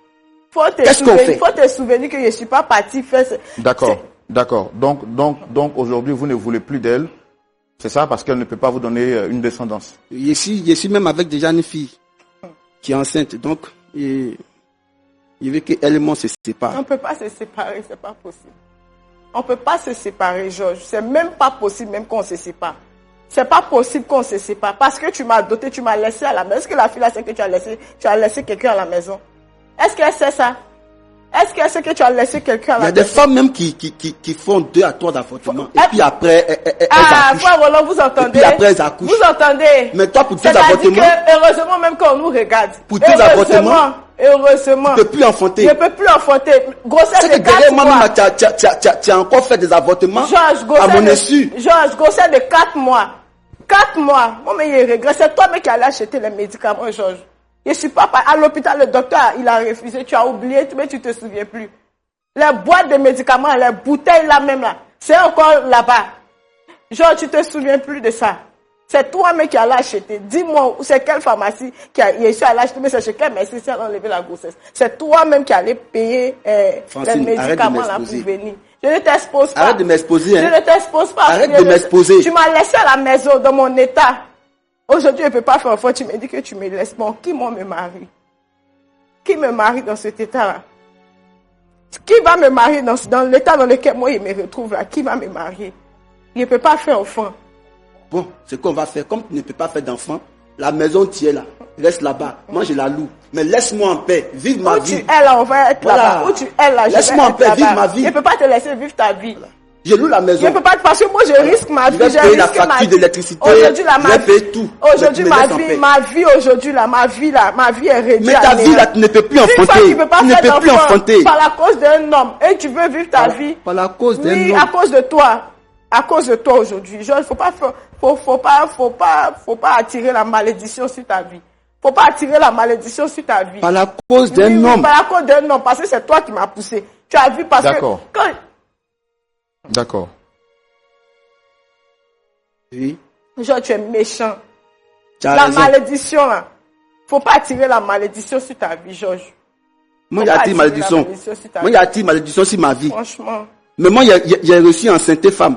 Qu'est-ce qu'on fait? Il faut te souvenir que je suis pas partie faire... D'accord, d'accord. Donc aujourd'hui, vous ne voulez plus d'elle. C'est ça, parce qu'elle ne peut pas vous donner une descendance. Je suis même avec déjà une fille qui est enceinte. Donc, je veux qu'elle et moi se séparent. On ne peut pas se séparer, c'est pas possible. On ne peut pas se séparer, Georges. C'est même pas possible même qu'on se sépare. C'est pas possible qu'on se sépare. Parce que tu m'as doté, tu m'as laissé à la maison. Est-ce que la fille là sait que tu as laissé quelqu'un à la maison? Est-ce qu'elle sait ça? Est-ce qu'elle sait que tu as laissé quelqu'un à la maison? Il y a des femmes même qui font 2 à 3 avortements. Et puis après, elles accouchent. Frère Roland, vous entendez? Et puis après, elles accouchent. Vous entendez? Mais toi, pour 2 C'est-à-dire avortements, que, heureusement même qu'on nous regarde. Pour 2 avortements, heureusement. tu ne peux plus enfanter. Je ne peux plus enfanter. Grossesse C'est de que derrière 4 moi, mois. tu as encore fait des avortements Georges, à mon insu. Georges, grossesse de 4 mois. 4 mois. Moi, mais il regrette. C'est toi qui allais acheter les médicaments, Georges. Je suis pas à l'hôpital, le docteur, il a refusé. Tu as oublié, mais tu te souviens plus. Les boîtes de médicaments, les bouteilles là même là, c'est encore là-bas. Genre, tu te souviens plus de ça. C'est toi-même qui allais acheter. Dis-moi, c'est quelle pharmacie qui a réussi à l'acheter, mais c'est chez quel médecin qui a enlevé la grossesse. C'est toi-même qui allais payer Francine, les médicaments là pour venir. Je ne t'expose pas. Arrête de m'exposer. Je ne t'expose pas. Arrête de m'exposer. Tu m'as laissé à la maison, dans mon état. Aujourd'hui, je ne peux pas faire enfant. Tu me dis que tu me laisses. Bon, qui moi me marie? Qui me marie dans cet état-là? Qui va me marier dans l'état dans lequel moi je me retrouve là? Qui va me marier? Je ne peux pas faire enfant. Bon, ce qu'on va faire, comme tu ne peux pas faire d'enfant, la maison tu es là, reste là-bas. Moi je la loue. Mais laisse-moi en paix, vive ma vie. Où tu es là, on va être là-bas. Où tu es là, je vais laisse-moi en être paix, là-bas. vive ma vie. Je ne peux pas te laisser vivre ta vie. Voilà. Je loue la maison. Je ne peux pas, parce que moi je risque ma vie. Je vais payer la facture d'électricité. Aujourd'hui là, je vais payer tout. Aujourd'hui ma vie aujourd'hui là, ma vie est réduite. Mais ta vie là, tu ne peux plus enfanter. Tu ne peux plus enfanter. Par la cause d'un homme. Et tu veux vivre ta vie. Par la cause d'un homme. Oui, à cause de toi. À cause de toi aujourd'hui. Il faut pas attirer la malédiction sur ta vie. Faut pas attirer la malédiction sur ta vie. Par la cause d'un homme. Par la cause d'un homme, parce que c'est toi qui m'as poussé. Tu as vu parce D'accord. que quand... D'accord. Oui. Genre, tu es méchant. Tu as La raison. malédiction là. Faut pas attirer la malédiction sur ta vie, Georges. Moi, il y a attiré malédiction. Moi, il y a attiré malédiction sur ma vie. Franchement. Mais moi, il y a reçu en sainte femme.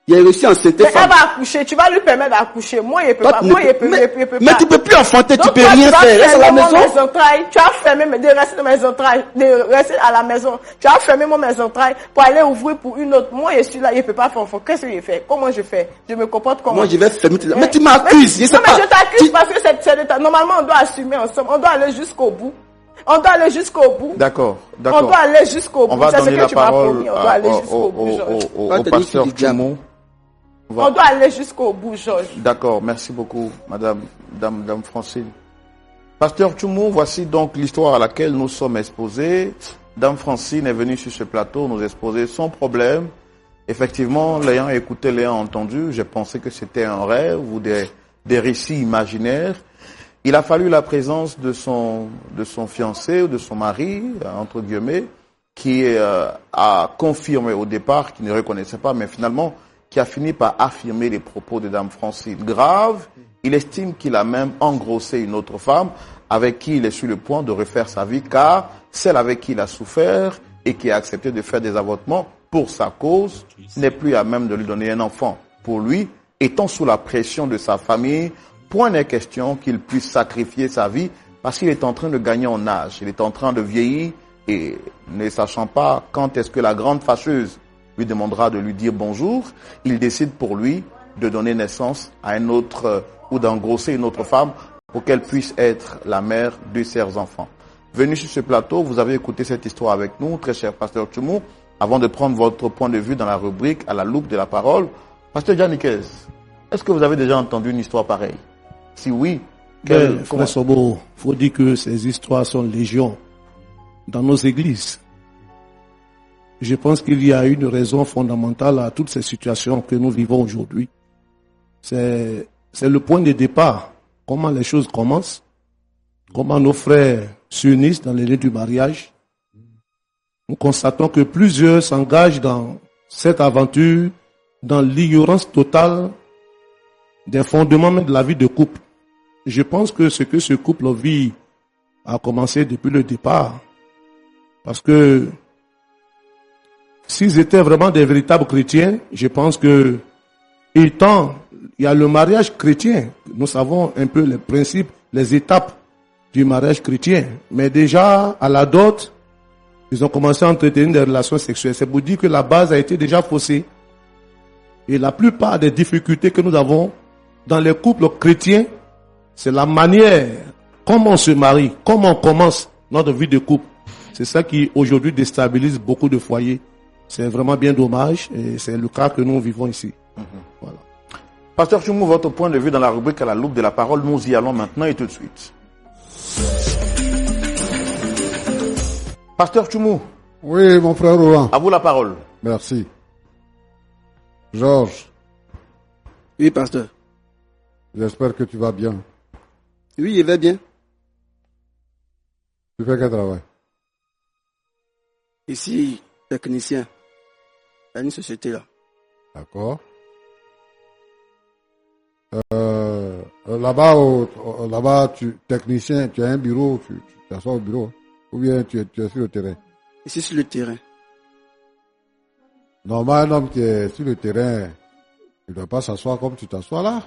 Il y a reçu en sainte Mais femme. elle va accoucher, tu vas lui permettre d'accoucher. Moi, je peux pas. Moi, je peux pas. Mais tu peux plus enfanter, tu Donc, peux toi, rien tu vas faire. Reste à la fermer maison. mes entrailles. Tu as fermé de rester dans mes entrailles, de rester à la maison. Tu as fermé mes entrailles pour aller ouvrir pour une autre. Moi, je suis là, je peux pas faire enfant. Qu'est-ce que je fais? Comment je fais? Je me comporte comment? Moi, je vais fermer. Mais tu m'accuses. Je sais Non, pas. mais je t'accuse parce que c'est l'état. Normalement, on doit assumer ensemble. On doit aller jusqu'au bout. On doit aller jusqu'au bout. D'accord, On d'accord. doit aller jusqu'au bout. On va C'est ce donner que la tu m'as parole promis. On doit aller jusqu'au bout, Georges. au pasteur Tchoumou. On doit aller jusqu'au bout, Georges. D'accord, merci beaucoup, Madame Francine. Pasteur Tchoumou, voici donc l'histoire à laquelle nous sommes exposés. Dame Francine est venue sur ce plateau nous exposer son problème. Effectivement, l'ayant écouté, l'ayant entendu, j'ai pensé que c'était un rêve ou des récits imaginaires. Il a fallu la présence de son fiancé ou de son mari, entre guillemets, qui a confirmé au départ qu'il ne reconnaissait pas, mais finalement qui a fini par affirmer les propos de Dame Francine. Grave, il estime qu'il a même engrossé une autre femme avec qui il est sur le point de refaire sa vie, car celle avec qui il a souffert et qui a accepté de faire des avortements pour sa cause n'est plus à même de lui donner un enfant. Pour lui, étant sous la pression de sa famille, point n'est question qu'il puisse sacrifier sa vie parce qu'il est en train de gagner en âge, il est en train de vieillir et ne sachant pas quand est-ce que la grande fâcheuse lui demandera de lui dire bonjour, il décide pour lui de donner naissance à un autre ou d'engrosser une autre femme pour qu'elle puisse être la mère de ses enfants. Venu sur ce plateau, vous avez écouté cette histoire avec nous, très cher pasteur Tchoumou. Avant de prendre votre point de vue dans la rubrique à la loupe de la parole, pasteur Janikez, est-ce que vous avez déjà entendu une histoire pareille? Si oui, Frère Sobo, faut dire que ces histoires sont légion dans nos églises. Je pense qu'il y a une raison fondamentale à toutes ces situations que nous vivons aujourd'hui. C'est le point de départ. Comment les choses commencent. Comment nos frères s'unissent dans les lieux du mariage. Nous constatons que plusieurs s'engagent dans cette aventure dans l'ignorance totale des fondements même de la vie de couple. Je pense que ce que ce couple vit a commencé depuis le départ. Parce que s'ils étaient vraiment des véritables chrétiens, je pense que il y a le mariage chrétien. Nous savons un peu les principes, les étapes du mariage chrétien. Mais déjà, à la dot, ils ont commencé à entretenir des relations sexuelles. C'est pour dire que la base a été déjà faussée. Et la plupart des difficultés que nous avons dans les couples chrétiens, c'est la manière, comment on se marie, comment on commence notre vie de couple. C'est ça qui aujourd'hui déstabilise beaucoup de foyers. C'est vraiment bien dommage et c'est le cas que nous vivons ici. Voilà. Pasteur Tchoumou, votre point de vue dans la rubrique à la loupe de la parole, nous y allons maintenant et tout de suite. Pasteur Tchoumou. Oui, mon frère Roland. À vous la parole. Merci. Georges. Oui, pasteur. J'espère que tu vas bien. Oui, je vais bien. Tu fais quel travail? Ici, technicien. Il y a une société là. D'accord. Là-bas, technicien, tu as un bureau, tu t'assois au bureau, ou bien tu es sur le terrain? Ici sur le terrain. Normalement, un homme qui est sur le terrain, il ne doit pas s'asseoir comme tu t'assois là.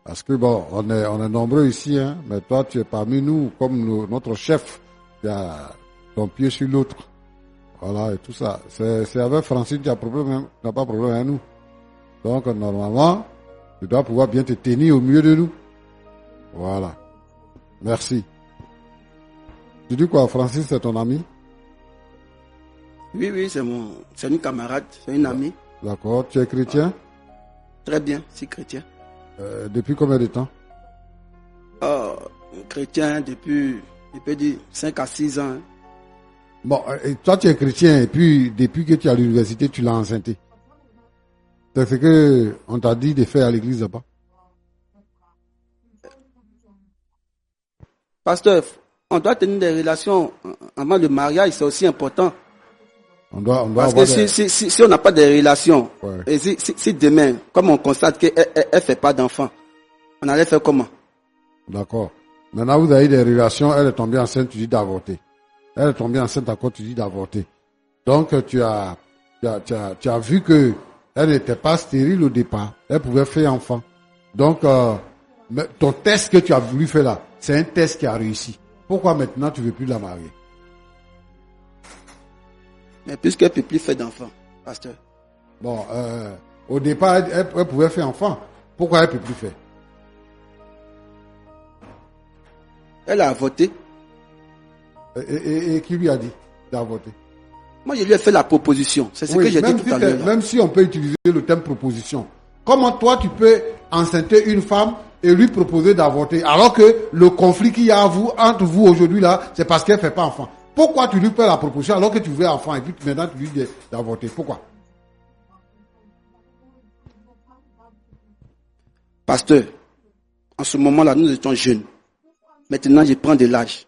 Parce que bon, on est nombreux ici, hein, mais toi, tu es parmi nous, comme notre chef, qui a ton pied sur l'autre. Voilà, et tout ça. C'est avec Francine, tu n'as pas problème avec nous. Donc, normalement, tu dois pouvoir bien te tenir au milieu de nous. Voilà. Merci. Tu dis quoi, Francine, c'est ton ami? Oui, c'est une camarade, c'est une amie. D'accord. Tu es chrétien? Très bien, c'est chrétien. Depuis combien de temps? Chrétien depuis, je peux dire, 5 à 6 ans. Bon, et toi tu es chrétien et puis depuis que tu es à l'université, tu l'as enceinté. C'est ce que on t'a dit de faire à l'église là-bas. Pasteur, on doit tenir des relations avant le mariage, c'est aussi important. On doit parce que si on n'a pas de relations, ouais. Et si demain, comme on constate qu'elle ne fait pas d'enfants, on allait faire comment? D'accord. Maintenant, vous avez des relations, elle est tombée enceinte, tu dis d'avorter. Elle est tombée enceinte encore, tu dis d'avorter. Donc, tu as vu que elle n'était pas stérile au départ. Elle pouvait faire enfant. Donc, ton test que tu as voulu faire là, c'est un test qui a réussi. Pourquoi maintenant tu ne veux plus la marier? Mais puisqu'elle ne peut plus faire d'enfant, pasteur. Bon, au départ, elle pouvait faire enfant. Pourquoi elle ne peut plus faire? Elle a avorté. Et qui lui a dit d'avorter? Moi, je lui ai fait la proposition. C'est ce que j'ai dit tout à l'heure. Même si on peut utiliser le terme proposition. Comment toi, tu peux enceinter une femme et lui proposer d'avorter alors que le conflit qu'il y a entre vous aujourd'hui là, c'est parce qu'elle ne fait pas enfant? Pourquoi tu lui fais la proposition alors que tu veux enfant et puis maintenant tu lui dis d'avorter? Pourquoi? Pasteur, en ce moment-là, nous étions jeunes. Maintenant, je prends de l'âge.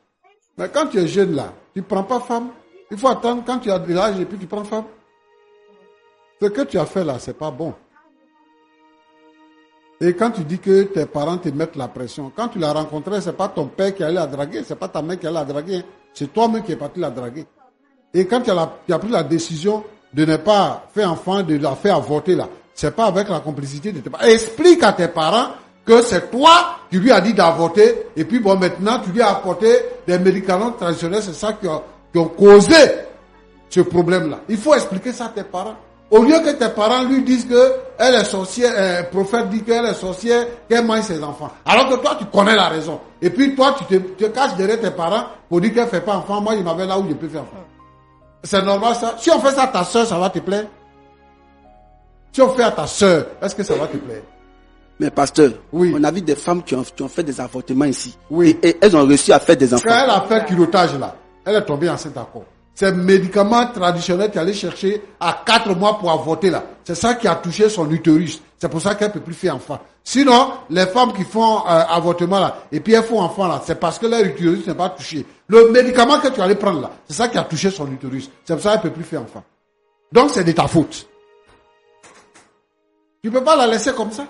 Mais quand tu es jeune là, tu ne prends pas femme. Il faut attendre quand tu as de l'âge et puis tu prends femme. Ce que tu as fait là, c'est pas bon. Et quand tu dis que tes parents te mettent la pression, quand tu l'as rencontrée, c'est pas ton père qui allait la draguer, c'est pas ta mère qui allait la draguer, c'est toi-même qui es parti la draguer. Et quand tu as pris la décision de ne pas faire enfant, de la faire avorter là, c'est pas avec la complicité de tes parents. Explique à tes parents que c'est toi qui lui as dit d'avorter, et puis bon, maintenant tu lui as apporté des médicaments traditionnels, c'est ça qui ont causé ce problème-là. Il faut expliquer ça à tes parents. Au lieu que tes parents lui disent que elle est sorcière, un prophète dit qu'elle est sorcière, qu'elle mange ses enfants. Alors que toi, tu connais la raison. Et puis toi, tu te caches derrière tes parents pour dire qu'elle ne fait pas enfant. Moi, il m'avait là où je peux faire enfant. C'est normal ça. Si on fait ça à ta soeur, ça va te plaire? Si on fait à ta soeur, est-ce que ça va te plaire? Mais pasteur, oui. On a vu des femmes qui ont fait des avortements ici. Oui. Et elles ont réussi à faire des enfants. Quand elle a fait curettage là, elle est tombée enceinte encore. Ces médicaments traditionnels qu'elle allait chercher à 4 mois pour avorter là, c'est ça qui a touché son utérus. C'est pour ça qu'elle ne peut plus faire enfant. Sinon, les femmes qui font avortement là, et puis elles font enfant là, c'est parce que leur utérus n'est pas touché. Le médicament que tu allais prendre là, c'est ça qui a touché son utérus. C'est pour ça qu'elle ne peut plus faire enfant. Donc c'est de ta faute. Tu ne peux pas la laisser comme ça.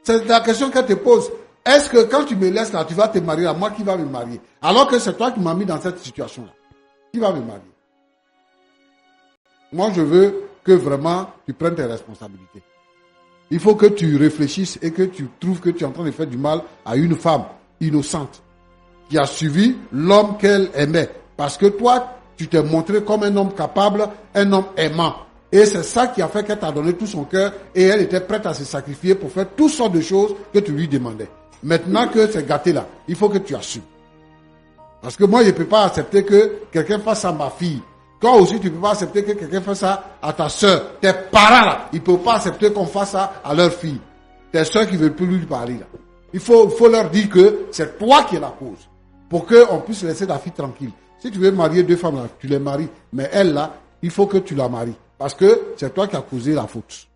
C'est la question qu'elle te pose. est-ce que quand tu me laisses là, tu vas te marier à moi, qui va me marier? Alors que c'est toi qui m'as mis dans cette situation-là. Qui va me marier? Moi, je veux que vraiment tu prennes tes responsabilités. Il faut que tu réfléchisses et que tu trouves que tu es en train de faire du mal à une femme innocente qui a suivi l'homme qu'elle aimait. Parce que toi, tu t'es montré comme un homme capable, un homme aimant. Et c'est ça qui a fait qu'elle t'a donné tout son cœur et elle était prête à se sacrifier pour faire toutes sortes de choses que tu lui demandais. Maintenant que c'est gâté là, il faut que tu assumes. Parce que moi, je ne peux pas accepter que quelqu'un fasse ça à ma fille. Toi aussi, tu ne peux pas accepter que quelqu'un fasse ça à ta soeur. Tes parents là, ils ne peuvent pas accepter qu'on fasse ça à leur fille. Tes soeurs qui ne veulent plus lui parler là. Il faut leur dire que c'est toi qui es la cause. Pour qu'on puisse laisser ta fille tranquille. Si tu veux marier 2 femmes là, tu les maries. Mais elle là, il faut que tu la maries. Parce que c'est toi qui as causé la faute.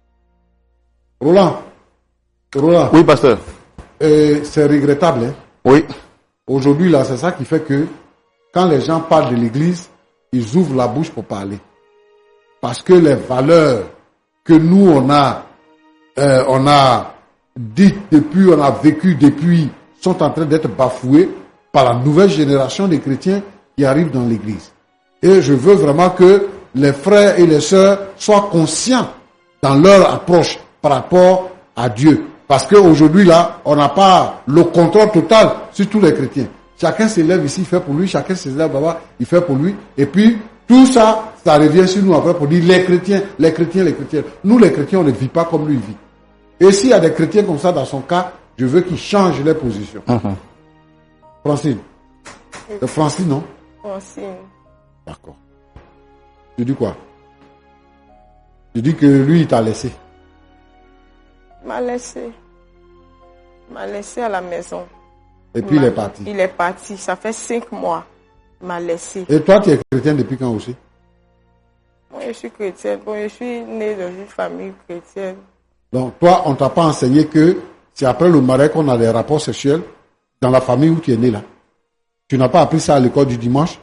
Roland. Oui, pasteur. C'est regrettable. Hein? Oui. Aujourd'hui, là, c'est ça qui fait que quand les gens parlent de l'église, ils ouvrent la bouche pour parler. Parce que les valeurs que nous, on a dites depuis, on a vécu depuis, sont en train d'être bafouées par la nouvelle génération des chrétiens qui arrivent dans l'église. Et je veux vraiment que les frères et les sœurs soient conscients dans leur approche par rapport à Dieu. Parce qu'aujourd'hui, là, on n'a pas le contrôle total sur tous les chrétiens. Chacun s'élève ici, il fait pour lui. Chacun s'élève là-bas, il fait pour lui. Et puis, tout ça, ça revient sur nous après pour dire les chrétiens. Nous, les chrétiens, on ne vit pas comme lui vit. Et s'il y a des chrétiens comme ça dans son cas, je veux qu'ils changent les positions. Francine. C'est Francine, non? Francine. D'accord. Tu dis quoi? Tu dis que lui, il t'a laissé. Il m'a laissé à la maison. Et puis il est parti. Il est parti. Ça fait 5 mois. Il m'a laissé. Et toi, tu es chrétien depuis quand aussi? Moi, je suis chrétienne. Bon, je suis née dans une famille chrétienne. Donc, toi, on ne t'a pas enseigné que c'est après le mariage qu'on a des rapports sexuels dans la famille où tu es né là. Tu n'as pas appris ça à l'école du dimanche.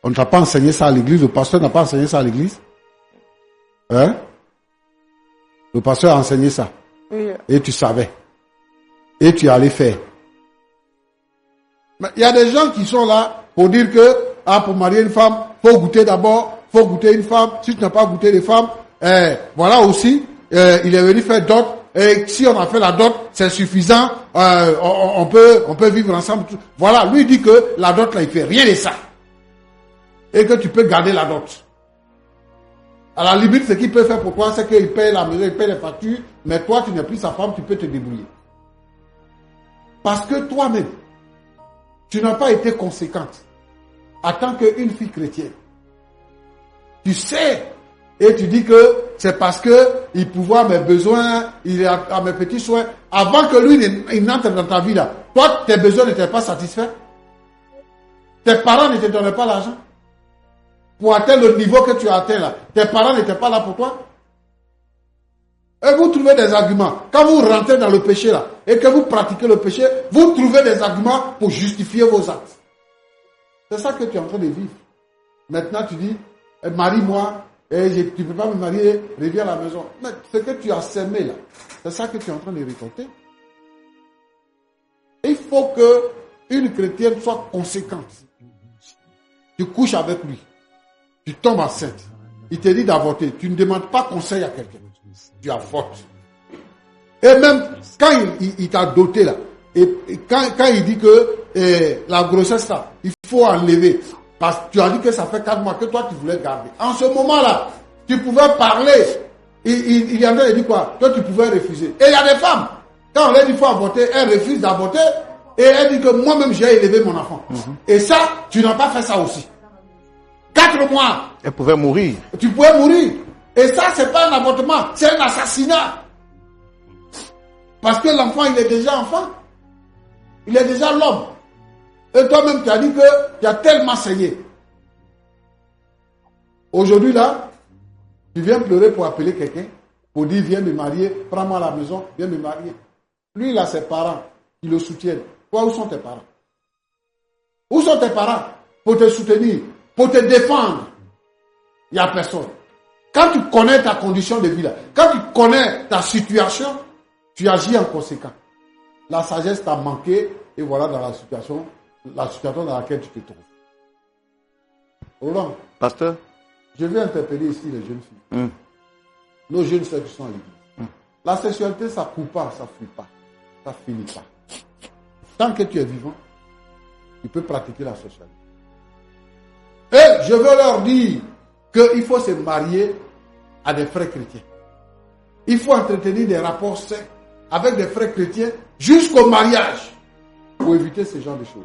On ne t'a pas enseigné ça à l'église. Le pasteur n'a pas enseigné ça à l'église. Hein? Le pasteur a enseigné ça. Oui. Et tu savais. Et tu allais faire. Mais il y a des gens qui sont là pour dire que, pour marier une femme, faut goûter d'abord, faut goûter une femme. Si tu n'as pas goûté les femmes, voilà aussi, il est venu faire dot. Et si on a fait la dot, c'est suffisant. On peut vivre ensemble. Voilà, lui dit que la dot là, il fait rien de ça. Et que tu peux garder la dot. À la limite, ce qu'il peut faire pour toi, c'est qu'il paye la maison, il paye les factures, mais toi, tu n'es plus sa femme, tu peux te débrouiller. Parce que toi-même, tu n'as pas été conséquente en tant qu'une fille chrétienne. Tu sais, et tu dis que c'est parce que il pourvoit à mes besoins, il est à mes petits soins. Avant que lui il n'entre dans ta vie là, toi, tes besoins n'étaient pas satisfaits. Tes parents ne te donnaient pas l'argent. Pour atteindre le niveau que tu as atteint là, tes parents n'étaient pas là pour toi. Et vous trouvez des arguments. Quand vous rentrez dans le péché là, et que vous pratiquez le péché, vous trouvez des arguments pour justifier vos actes. C'est ça que tu es en train de vivre. Maintenant tu dis, marie-moi, et tu ne peux pas me marier, reviens à la maison. Mais ce que tu as semé là, c'est ça que tu es en train de récolter. Il faut que une chrétienne soit conséquente. Tu couches avec lui. Tu tombes enceinte. Il te dit d'avorter. Tu ne demandes pas conseil à quelqu'un. Tu avortes. Et même quand il t'a doté là, et quand il dit que la grossesse là, il faut enlever. Parce que tu as dit que ça fait 4 mois que toi tu voulais garder. En ce moment-là, tu pouvais parler. Il y en a qui dit quoi? Toi tu pouvais refuser. Et il y a des femmes, quand on leur dit qu'il faut avorter, elles refusent d'avorter. Et elles disent que moi-même j'ai élevé mon enfant. Et ça, tu n'as pas fait ça aussi. 4 mois. Elle pouvait mourir. Tu pouvais mourir. Et ça, c'est pas un avortement, c'est un assassinat. Parce que l'enfant, il est déjà enfant. Il est déjà l'homme. Et toi-même, tu as dit que tu as tellement saigné. Aujourd'hui, là, tu viens pleurer pour appeler quelqu'un, pour dire, viens me marier, prends-moi à la maison, viens me marier. Lui, il a ses parents qui le soutiennent. Toi, où sont tes parents? Où sont tes parents pour te soutenir, pour te défendre? Il n'y a personne. Quand tu connais ta condition de vie là, quand tu connais ta situation, tu agis en conséquence. la sagesse t'a manqué et voilà dans la situation dans laquelle tu te trouves. Roland, Pasteur? je vais interpeller ici les jeunes filles. Nos jeunes sœurs qui sont à l'église. La sexualité, ça court pas, ça fuit pas, ça finit pas. Tant que tu es vivant, tu peux pratiquer la sexualité. Et je veux leur dire qu'il faut se marier à des frères chrétiens. Il faut entretenir des rapports sains avec des frères chrétiens jusqu'au mariage pour éviter ce genre de choses.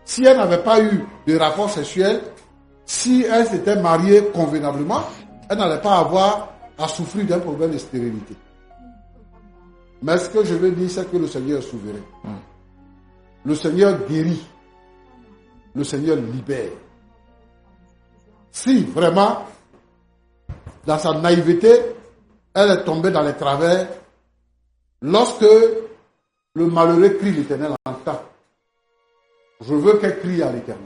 Si elle n'avait pas eu de rapport sexuel, si elle s'était mariée convenablement, elle n'allait pas avoir à souffrir d'un problème de stérilité. Mais ce que je veux dire, c'est que le Seigneur est souverain. Le Seigneur guérit. Le Seigneur libère. Si vraiment, dans sa naïveté, elle est tombée dans les travers, lorsque le malheureux crie, l'Éternel entend. Je veux qu'elle crie à l'Éternel.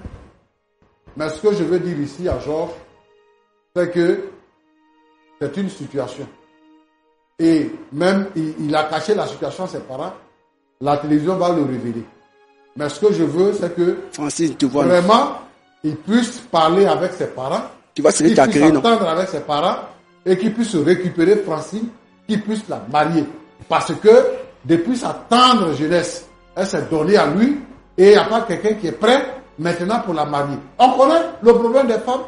Mais ce que je veux dire ici à Georges, c'est que c'est une situation. Et même, il a caché la situation à ses parents. La télévision va le révéler. Mais ce que je veux, c'est que Francine, tu vois, vraiment, il puisse parler avec ses parents. tu vois ce que Qu'il tu as puisse créé, non? entendre avec ses parents et qu'il puisse récupérer Francine, qu'il puisse la marier. Parce que depuis sa tendre jeunesse, elle s'est donnée à lui et il n'y a pas quelqu'un qui est prêt maintenant pour la marier. On connaît le problème des femmes.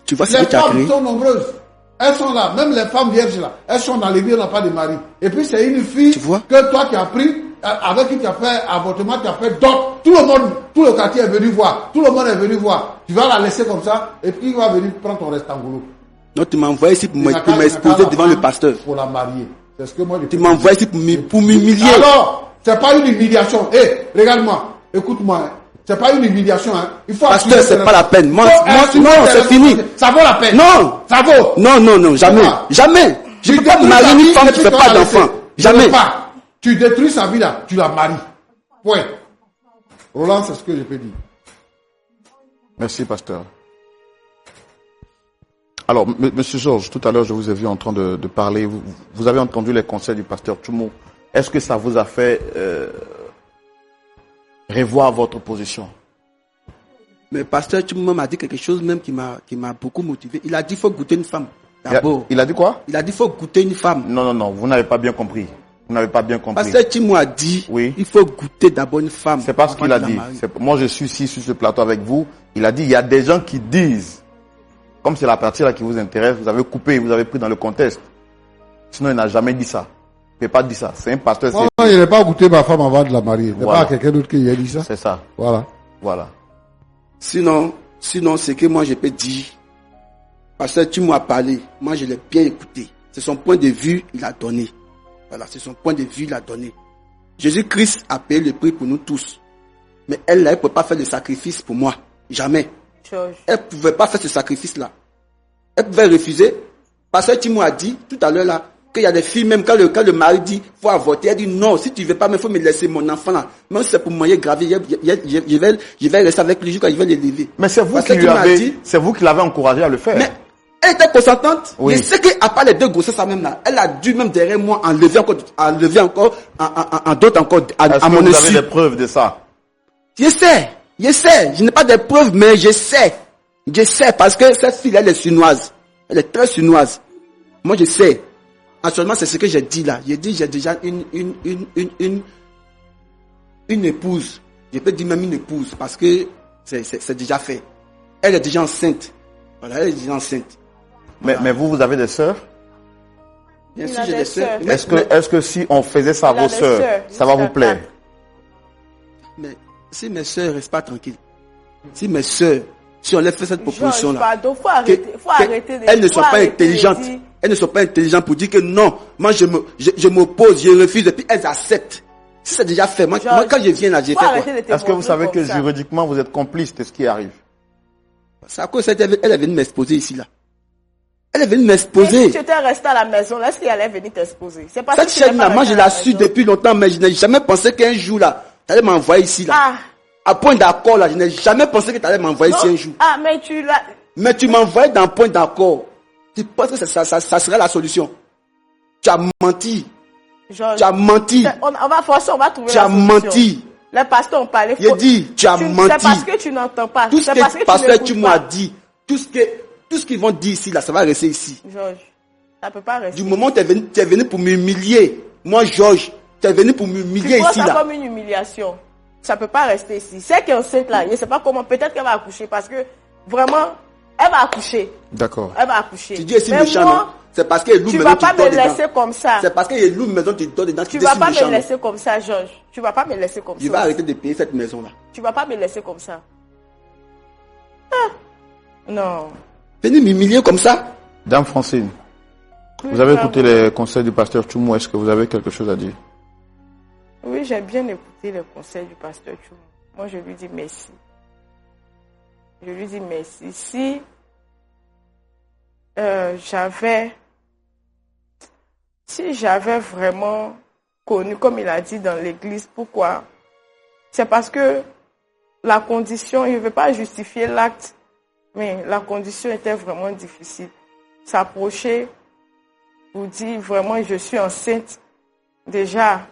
Tu vois ce Les que tu as femmes créé? sont nombreuses. Elles sont là, même les femmes vierges là. Elles sont dans l'église, elles n'ont pas de mari. Et puis c'est une fille Tu vois? que toi qui as pris, avec qui tu as fait avortement, tu as fait d'autres. Tout le monde, tout le quartier est venu voir. Tout le monde est venu voir. Tu vas la laisser comme ça et puis il va venir prendre ton rectangulo. Non, tu m'as envoyé ici pour Il n'a qu'à m'exposer la devant le femme pasteur. Pour la marier. C'est ce que moi je Tu peux m'as dire. envoyé ici pour m'humilier. Alors, c'est pas une humiliation. Regarde-moi, écoute-moi. Hein. C'est pas une humiliation. Hein. Il faut Pasteur, assumer c'est pas la peine. Moi, assumer non, tes c'est fini. responsabilités. Ça vaut la peine. Non. Ça vaut. Non, jamais. Pourquoi? Jamais. Je Tu ne peux pas détruis marier sa une vie femme et qui puis ne fait tu pas vas d'enfant. laisser. Jamais. Pas. Tu détruis sa vie là, tu la maries. Point. Roland, c'est ce que je peux dire. Merci, pasteur. Alors, monsieur Georges, tout à l'heure, je vous ai vu en train de parler. Vous avez entendu les conseils du pasteur Tchoumo. Est-ce que ça vous a fait revoir votre position? Mais pasteur Tchoumo m'a dit quelque chose même qui m'a beaucoup motivé. Il a dit qu'il faut goûter une femme. D'abord. Il a dit quoi? Il a dit qu'il faut goûter une femme. Non, vous n'avez pas bien compris. Vous n'avez pas bien compris. Pasteur Tchoumo a dit Oui. il faut goûter d'abord une femme. C'est pas ce qu'il a avant de dit. la marier. Moi, je suis ici sur ce plateau avec vous. Il a dit, il y a des gens qui disent, comme c'est la partie là qui vous intéresse, vous avez coupé, vous avez pris dans le contexte. Sinon, il n'a jamais dit ça. Il ne peut pas dire ça. C'est un pasteur. Moi, il n'a pas goûté ma femme avant de la marier. Il n'y a Voilà. pas quelqu'un d'autre qui a dit ça. C'est ça. Voilà. Voilà. Sinon, c'est que moi je peux dire, pasteur Tchoumo a parlé, moi je l'ai bien écouté. C'est son point de vue, il a donné. Voilà, c'est son point de vue, il a donné. Jésus-Christ a payé le prix pour nous tous. Mais elle ne peut pas faire le sacrifice pour moi. Jamais. Georges. Elle ne pouvait pas faire ce sacrifice-là. Elle pouvait refuser. Pasteur Tchoumo a dit tout à l'heure là, qu'il y a des filles, même quand le mari dit faut avorter, elle dit non, si tu ne veux pas, mais il faut me laisser mon enfant là. Même si c'est pour moyen gravé, je vais rester avec lui jusqu'à je vais l'élever. Mais c'est vous Pasteur qui lui Tchoumo a avez, dit, c'est vous qui l'avez encouragé à le faire. mais elle était consentante. Oui. Je sais qu'à part les deux grossesses même là, elle a dû même derrière moi enlever encore, en d'autres encore, Est-ce à que mon vous avez insu. des preuves de ça? Je sais. Je n'ai pas de preuves, mais je sais. Je sais parce que cette fille, elle est sunoise. Elle est très sunoise. Moi, je sais. Actuellement, c'est ce que j'ai dit là. J'ai dit, j'ai déjà une épouse. Je peux dire même une épouse parce que c'est déjà fait. Elle est déjà enceinte. Voilà, elle est déjà enceinte. Mais vous avez des sœurs? Bien Il sûr, a j'ai des des sœurs. sœurs. Est-ce que si on faisait ça à Il a vos des sœurs, sœurs, ça va jusqu'à vous plaire? 4. Mais si mes sœurs restent pas tranquilles, si mes sœurs, si on leur fait cette proposition Georges, là, pardon, faut arrêter de elles ne faut sont pas arrêter de intelligentes. dire- Elles ne sont pas intelligentes pour dire que non, moi je m'oppose, je refuse, et puis elles acceptent. Si c'est déjà fait, moi quand je viens là, j'ai faut fait arrêter quoi? de te Est-ce que vous montrer savez comme que ça. juridiquement vous êtes complice de ce qui arrive? C'est à cause elle est venue m'exposer ici là. Elle est venue Mais m'exposer. si tu étais resté à la maison, est-ce qu'il allait venir t'exposer? C'est parce Cette que tu n'es chaîne là, pas moi resté je à la la suis maison. depuis longtemps, mais je n'ai jamais pensé qu'un jour là, tu allais m'envoyer ici là. Ah, À point d'accord là, je n'ai jamais pensé que tu allais m'envoyer ici un jour. ah, mais tu l'as. Mais tu m'envoies dans point d'accord. Tu penses que ça serait la solution. Tu as menti. Georges, Tu as menti. on va forcer, on va trouver Tu la as solution. menti. Les pasteurs ont parlé. J'ai dit, tu as menti. C'est parce que tu n'entends pas. Tout ce C'est parce que que pasteur tu tu n'écoutes m'as pas. dit, tout ce qu'ils vont dire ici, là, ça va rester ici. Georges, ça peut pas rester. Du moment où tu es venu pour m'humilier, moi, Georges, tu es venu pour Tu m'humilier prends ici, ça là. comme une humiliation. Ça peut pas rester ici. C'est qu'elle est enceinte là, je ne sais pas comment. Peut-être qu'elle va accoucher parce que vraiment, elle va accoucher. D'accord. Elle va accoucher. Tu dis ici Mais méchant, moi, non? C'est parce qu'il y a loup tu maison, vas tu pas dors me dedans. laisser comme ça. C'est parce qu'il y a loup maison, tu dors dedans. Tu dis vas si pas méchant, me non? laisser comme ça, Georges. Tu vas pas me laisser comme Je vais ça. arrêter de payer cette maison-là. Tu vas pas me laisser comme ça. Ah. Non. Venez m'humilier comme ça. Dame Francine, Oui, vous avez bravo. écouté les conseils du pasteur Tchoumou. Est-ce que vous avez quelque chose à dire? Oui, j'ai bien écouté les conseils du pasteur Tchoumou. Moi, je lui dis merci. Je lui dis merci. Si j'avais vraiment connu, comme il a dit dans l'église, pourquoi? C'est parce que la condition, je ne veux pas justifier l'acte, mais la condition était vraiment difficile. S'approcher, vous dire vraiment je suis enceinte, déjà,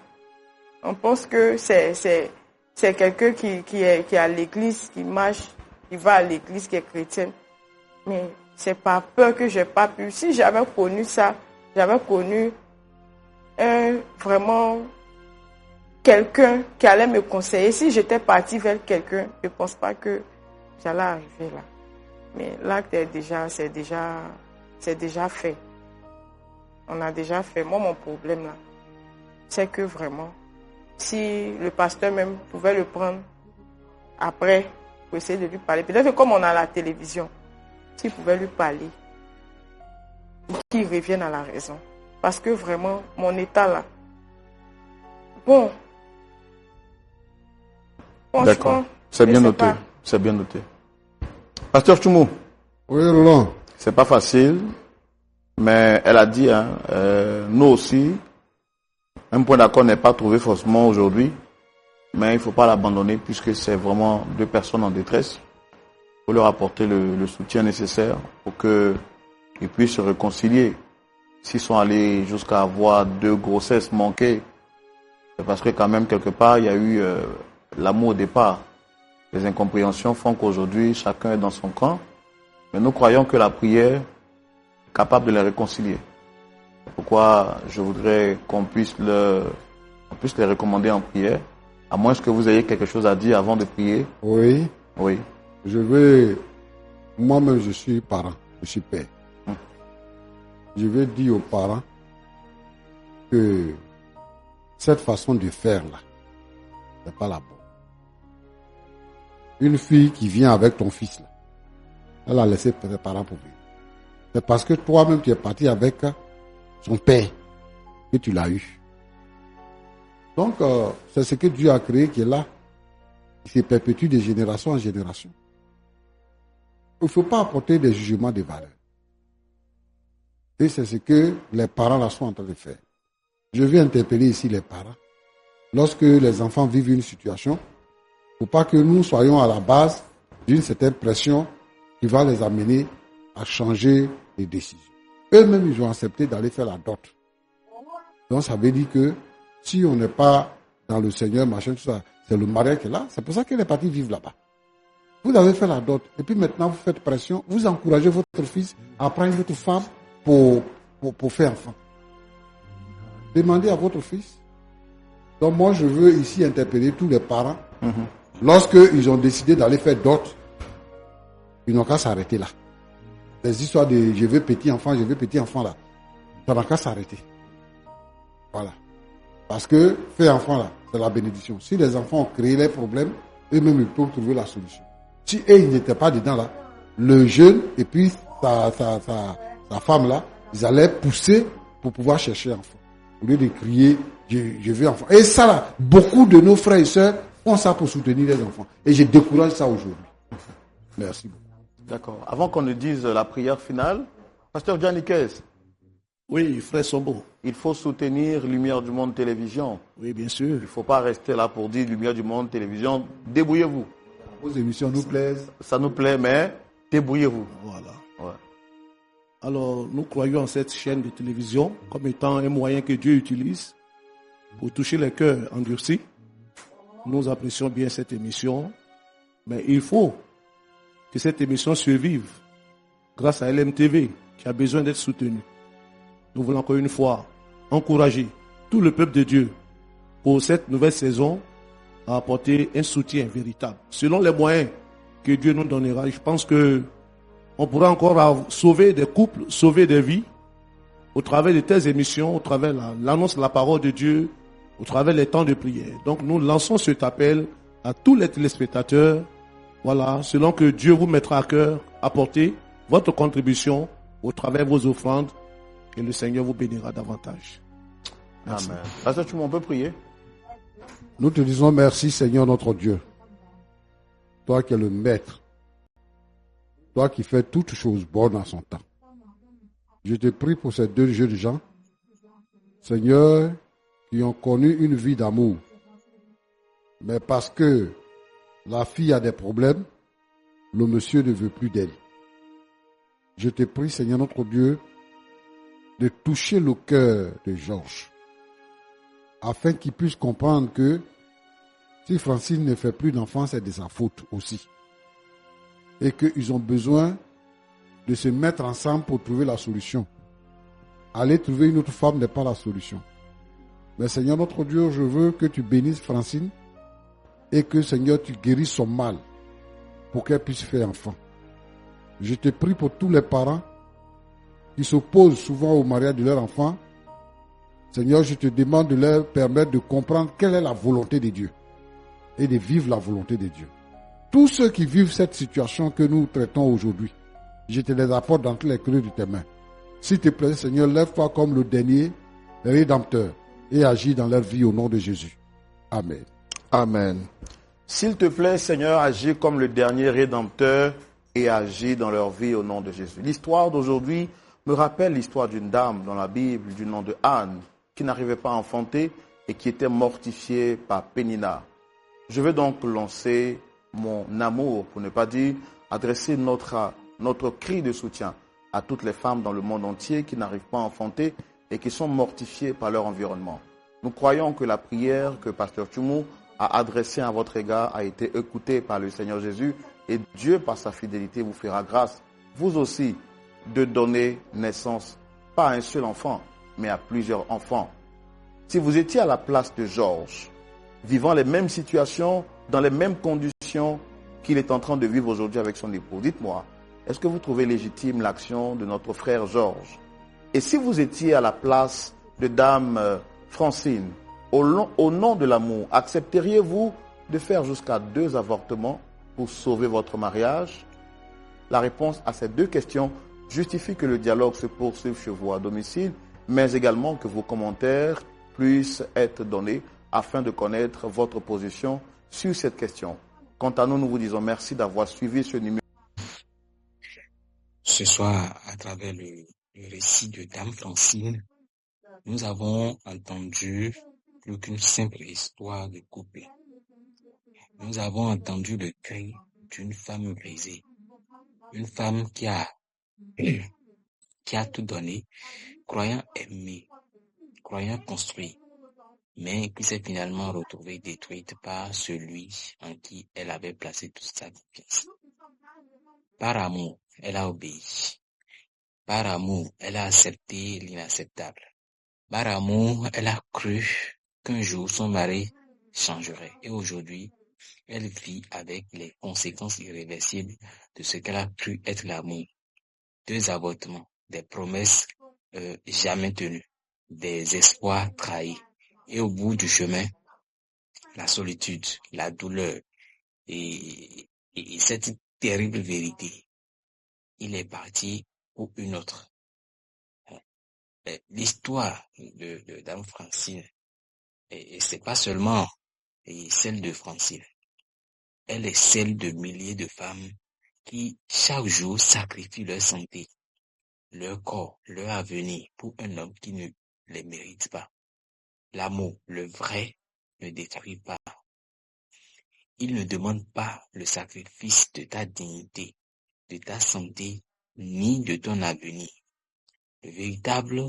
on pense que c'est quelqu'un qui est à l'église, qui marche, qui va à l'église, qui est chrétienne. Mais c'est par peur que j'ai pas pu. Si j'avais connu ça, j'avais connu vraiment quelqu'un qui allait me conseiller. Si j'étais partie vers quelqu'un, je ne pense pas que j'allais arriver là. Mais l'acte c'est déjà fait. On a déjà fait. Moi, mon problème là, c'est que vraiment, si le pasteur même pouvait le prendre après pour essayer de lui parler, peut-être que comme on a la télévision, s'il pouvait lui parler, qu'il revienne à la raison. Parce que vraiment, mon état là, bon. D'accord. C'est bien noté. C'est bien noté. Pasteur Tchoumou. Oui, Roland. C'est pas facile, mais elle a dit, nous aussi, un point d'accord n'est pas trouvé forcément aujourd'hui, mais il ne faut pas l'abandonner puisque c'est vraiment deux personnes en détresse. Il faut leur apporter le soutien nécessaire pour qu'ils puissent se réconcilier. S'ils sont allés jusqu'à avoir 2 grossesses manquées, c'est parce que quand même quelque part il y a eu l'amour au départ. Les incompréhensions font qu'aujourd'hui chacun est dans son camp, mais nous croyons que la prière est capable de les réconcilier. C'est pourquoi je voudrais qu'on puisse les recommander en prière, à moins que vous ayez quelque chose à dire avant de prier. Oui. Oui. Moi-même, je suis parent, je suis père. Je vais dire aux parents que cette façon de faire là, c'est pas la bonne. Une fille qui vient avec ton fils là, elle a laissé ses parents pour venir. C'est parce que toi-même tu es parti avec son père que tu l'as eu. Donc, c'est ce que Dieu a créé qui est là. Il se perpétue de génération en génération. Il ne faut pas apporter des jugements de valeur. Et c'est ce que les parents là sont en train de faire. Je vais interpeller ici les parents. Lorsque les enfants vivent une situation, il ne faut pas que nous soyons à la base d'une certaine pression qui va les amener à changer les décisions. Eux-mêmes, ils ont accepté d'aller faire la dot. Donc, ça veut dire que si on n'est pas dans le Seigneur, machin, tout ça, c'est le mariage qui est là. C'est pour ça que les partis vivent là-bas. Vous avez fait la dot. Et puis maintenant, vous faites pression. Vous encouragez votre fils à prendre votre femme pour faire enfant. Demandez à votre fils. Donc moi, je veux ici interpeller tous les parents. Lorsqu'ils ont décidé d'aller faire dot, ils n'ont qu'à s'arrêter là. Les histoires de je veux petit enfant là, ça n'a qu'à s'arrêter. Voilà. Parce que faire enfant là, c'est la bénédiction. Si les enfants ont créé les problèmes, eux-mêmes ils peuvent trouver la solution. Si eux ils n'étaient pas dedans là, le jeune et puis sa femme là, ils allaient pousser pour pouvoir chercher enfant. Au lieu de crier, je veux enfant. Et ça là, beaucoup de nos frères et sœurs font ça pour soutenir les enfants. Et je décourage ça aujourd'hui. Merci beaucoup. D'accord. Avant qu'on ne dise la prière finale, Pasteur Giannikes. Oui, frère Sombo. Il faut soutenir Lumière du Monde Télévision. Oui, bien sûr. Il ne faut pas rester là pour dire Lumière du Monde Télévision. Débrouillez-vous. Vos émissions nous plaisent. Ça nous plaît, mais débrouillez-vous. Voilà. Ouais. Alors, nous croyons en cette chaîne de télévision comme étant un moyen que Dieu utilise pour toucher les cœurs endurcis. Nous apprécions bien cette émission, mais il faut que cette émission survive grâce à LMTV qui a besoin d'être soutenu. Nous voulons encore une fois encourager tout le peuple de Dieu pour cette nouvelle saison à apporter un soutien véritable. Selon les moyens que Dieu nous donnera, je pense que on pourra encore sauver des couples, sauver des vies au travers de telles émissions, au travers de l'annonce de la parole de Dieu, au travers des temps de prière. Donc nous lançons cet appel à tous les téléspectateurs. Voilà, selon que Dieu vous mettra à cœur, apportez votre contribution au travers de vos offrandes et le Seigneur vous bénira davantage. Merci. Amen. Pasteur Tchoumou, on peut prier? Nous te disons merci, Seigneur notre Dieu. Toi qui es le maître. Toi qui fais toutes choses bonnes à son temps. Je te prie pour ces deux jeunes gens, Seigneur, qui ont connu une vie d'amour. Mais parce que la fille a des problèmes, le monsieur ne veut plus d'elle. Je te prie, Seigneur notre Dieu, de toucher le cœur de Georges, afin qu'il puisse comprendre que si Francine ne fait plus d'enfants, c'est de sa faute aussi. Et qu'ils ont besoin de se mettre ensemble pour trouver la solution. Aller trouver une autre femme n'est pas la solution. Mais Seigneur notre Dieu, je veux que tu bénisses Francine et que Seigneur tu guérisses son mal pour qu'elle puisse faire enfant. Je te prie pour tous les parents qui s'opposent souvent au mariage de leur enfant. Seigneur, je te demande de leur permettre de comprendre quelle est la volonté de Dieu et de vivre la volonté de Dieu. Tous ceux qui vivent cette situation que nous traitons aujourd'hui, je te les apporte dans tous les creux de tes mains. S'il te plaît, Seigneur, lève-toi comme le dernier rédempteur et agis dans leur vie au nom de Jésus. Amen. Amen. S'il te plaît, Seigneur, agis comme le dernier rédempteur et agis dans leur vie au nom de Jésus. L'histoire d'aujourd'hui me rappelle l'histoire d'une dame dans la Bible du nom de Anne qui n'arrivait pas à enfanter et qui était mortifiée par Pénina. Je vais donc lancer mon amour, pour ne pas dire adresser notre cri de soutien à toutes les femmes dans le monde entier qui n'arrivent pas à enfanter et qui sont mortifiées par leur environnement. Nous croyons que la prière que Pasteur Tchoumou a adressée à votre égard a été écoutée par le Seigneur Jésus et Dieu, par sa fidélité, vous fera grâce, vous aussi, de donner naissance, pas à un seul enfant, mais à plusieurs enfants. Si vous étiez à la place de Georges, vivant les mêmes situations, dans les mêmes conditions qu'il est en train de vivre aujourd'hui avec son époux, dites-moi, est-ce que vous trouvez légitime l'action de notre frère Georges? Et si vous étiez à la place de Dame Francine, au nom de l'amour, accepteriez-vous de faire jusqu'à 2 avortements pour sauver votre mariage? La réponse à ces 2 questions justifie que le dialogue se poursuive chez vous à domicile, mais également que vos commentaires puissent être donnés afin de connaître votre position sur cette question. Quant à nous, nous vous disons merci d'avoir suivi ce numéro. Ce soir, à travers le récit de Dame Francine, nous avons entendu plus qu'une simple histoire de couple. Nous avons entendu le cri d'une femme brisée, une femme qui a tout donné, croyant aimer, croyant construire, mais qui s'est finalement retrouvée détruite par celui en qui elle avait placé toute sa confiance. Par amour, elle a obéi. Par amour, elle a accepté l'inacceptable. Par amour, elle a cru qu'un jour son mari changerait. Et aujourd'hui, elle vit avec les conséquences irréversibles de ce qu'elle a cru être l'amour. 2 avortements, des promesses jamais tenues, des espoirs trahis. Et au bout du chemin, la solitude, la douleur et cette terrible vérité. Il est parti pour une autre. L'histoire de Dame Francine, et c'est pas seulement celle de Francine. Elle est celle de milliers de femmes qui, chaque jour, sacrifient leur santé, leur corps, leur avenir pour un homme qui ne les mérite pas. L'amour, le vrai, ne détruit pas. Il ne demande pas le sacrifice de ta dignité, de ta santé, ni de ton avenir. Le véritable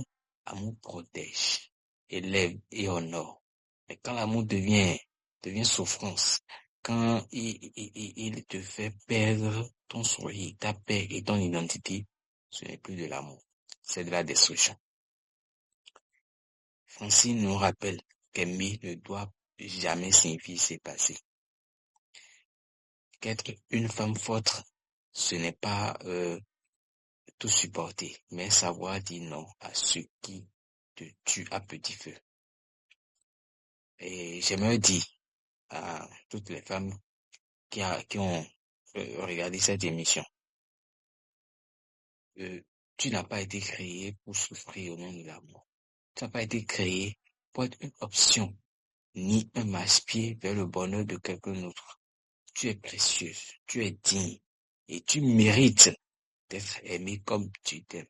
amour protège, élève et honore. Mais quand l'amour devient souffrance, quand il te fait perdre ton sourire, ta paix et ton identité, ce n'est plus de l'amour, c'est de la destruction. Francine nous rappelle qu'aimer ne doit jamais signifier s'effacer. Qu'être une femme forte, ce n'est pas tout supporter, mais savoir dire non à ceux qui te tuent à petit feu. Et j'aimerais dire à toutes les femmes qui ont regardé cette émission, tu n'as pas été créé pour souffrir au nom de l'amour. Tu n'as pas été créé pour être une option, ni un marchepied vers le bonheur de quelqu'un d'autre. Tu es précieuse, tu es digne, et tu mérites d'être aimé comme tu t'aimes,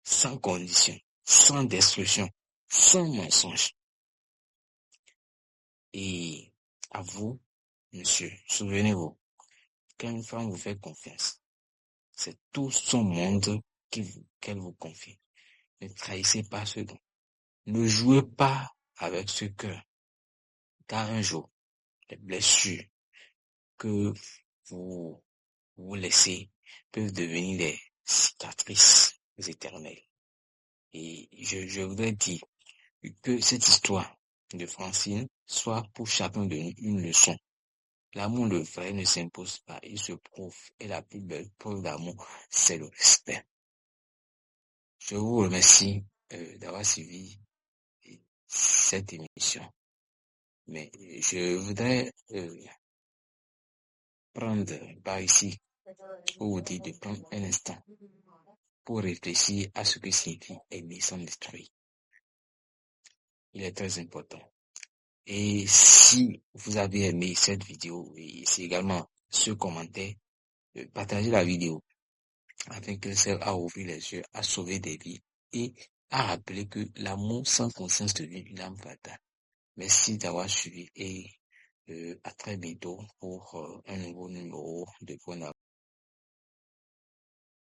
sans condition, sans destruction, sans mensonge. Et à vous, monsieur, souvenez-vous, quand une femme vous fait confiance, c'est tout son monde qu'elle vous confie. Ne trahissez pas ce don. Ne jouez pas avec ce cœur, car un jour, les blessures que vous laissez peuvent devenir des cicatrices éternelles. Et je voudrais dire que cette histoire de Francine soit pour chacun de nous une leçon. L'amour le vrai ne s'impose pas, il se prouve. Et la plus belle preuve d'amour, c'est le respect. Je vous remercie d'avoir suivi cette émission. Mais je voudrais prendre par ici, pour vous dire de prendre un instant pour réfléchir à ce que signifie aimer sans détruire. Il est très important. Et si vous avez aimé cette vidéo, et c'est également ce commentaire, partagez la vidéo afin que ça a ouvert les yeux, à sauver des vies et à rappeler que l'amour sans conscience devient une âme fatale. Merci d'avoir suivi et à très bientôt pour un nouveau numéro de Point d'Amour.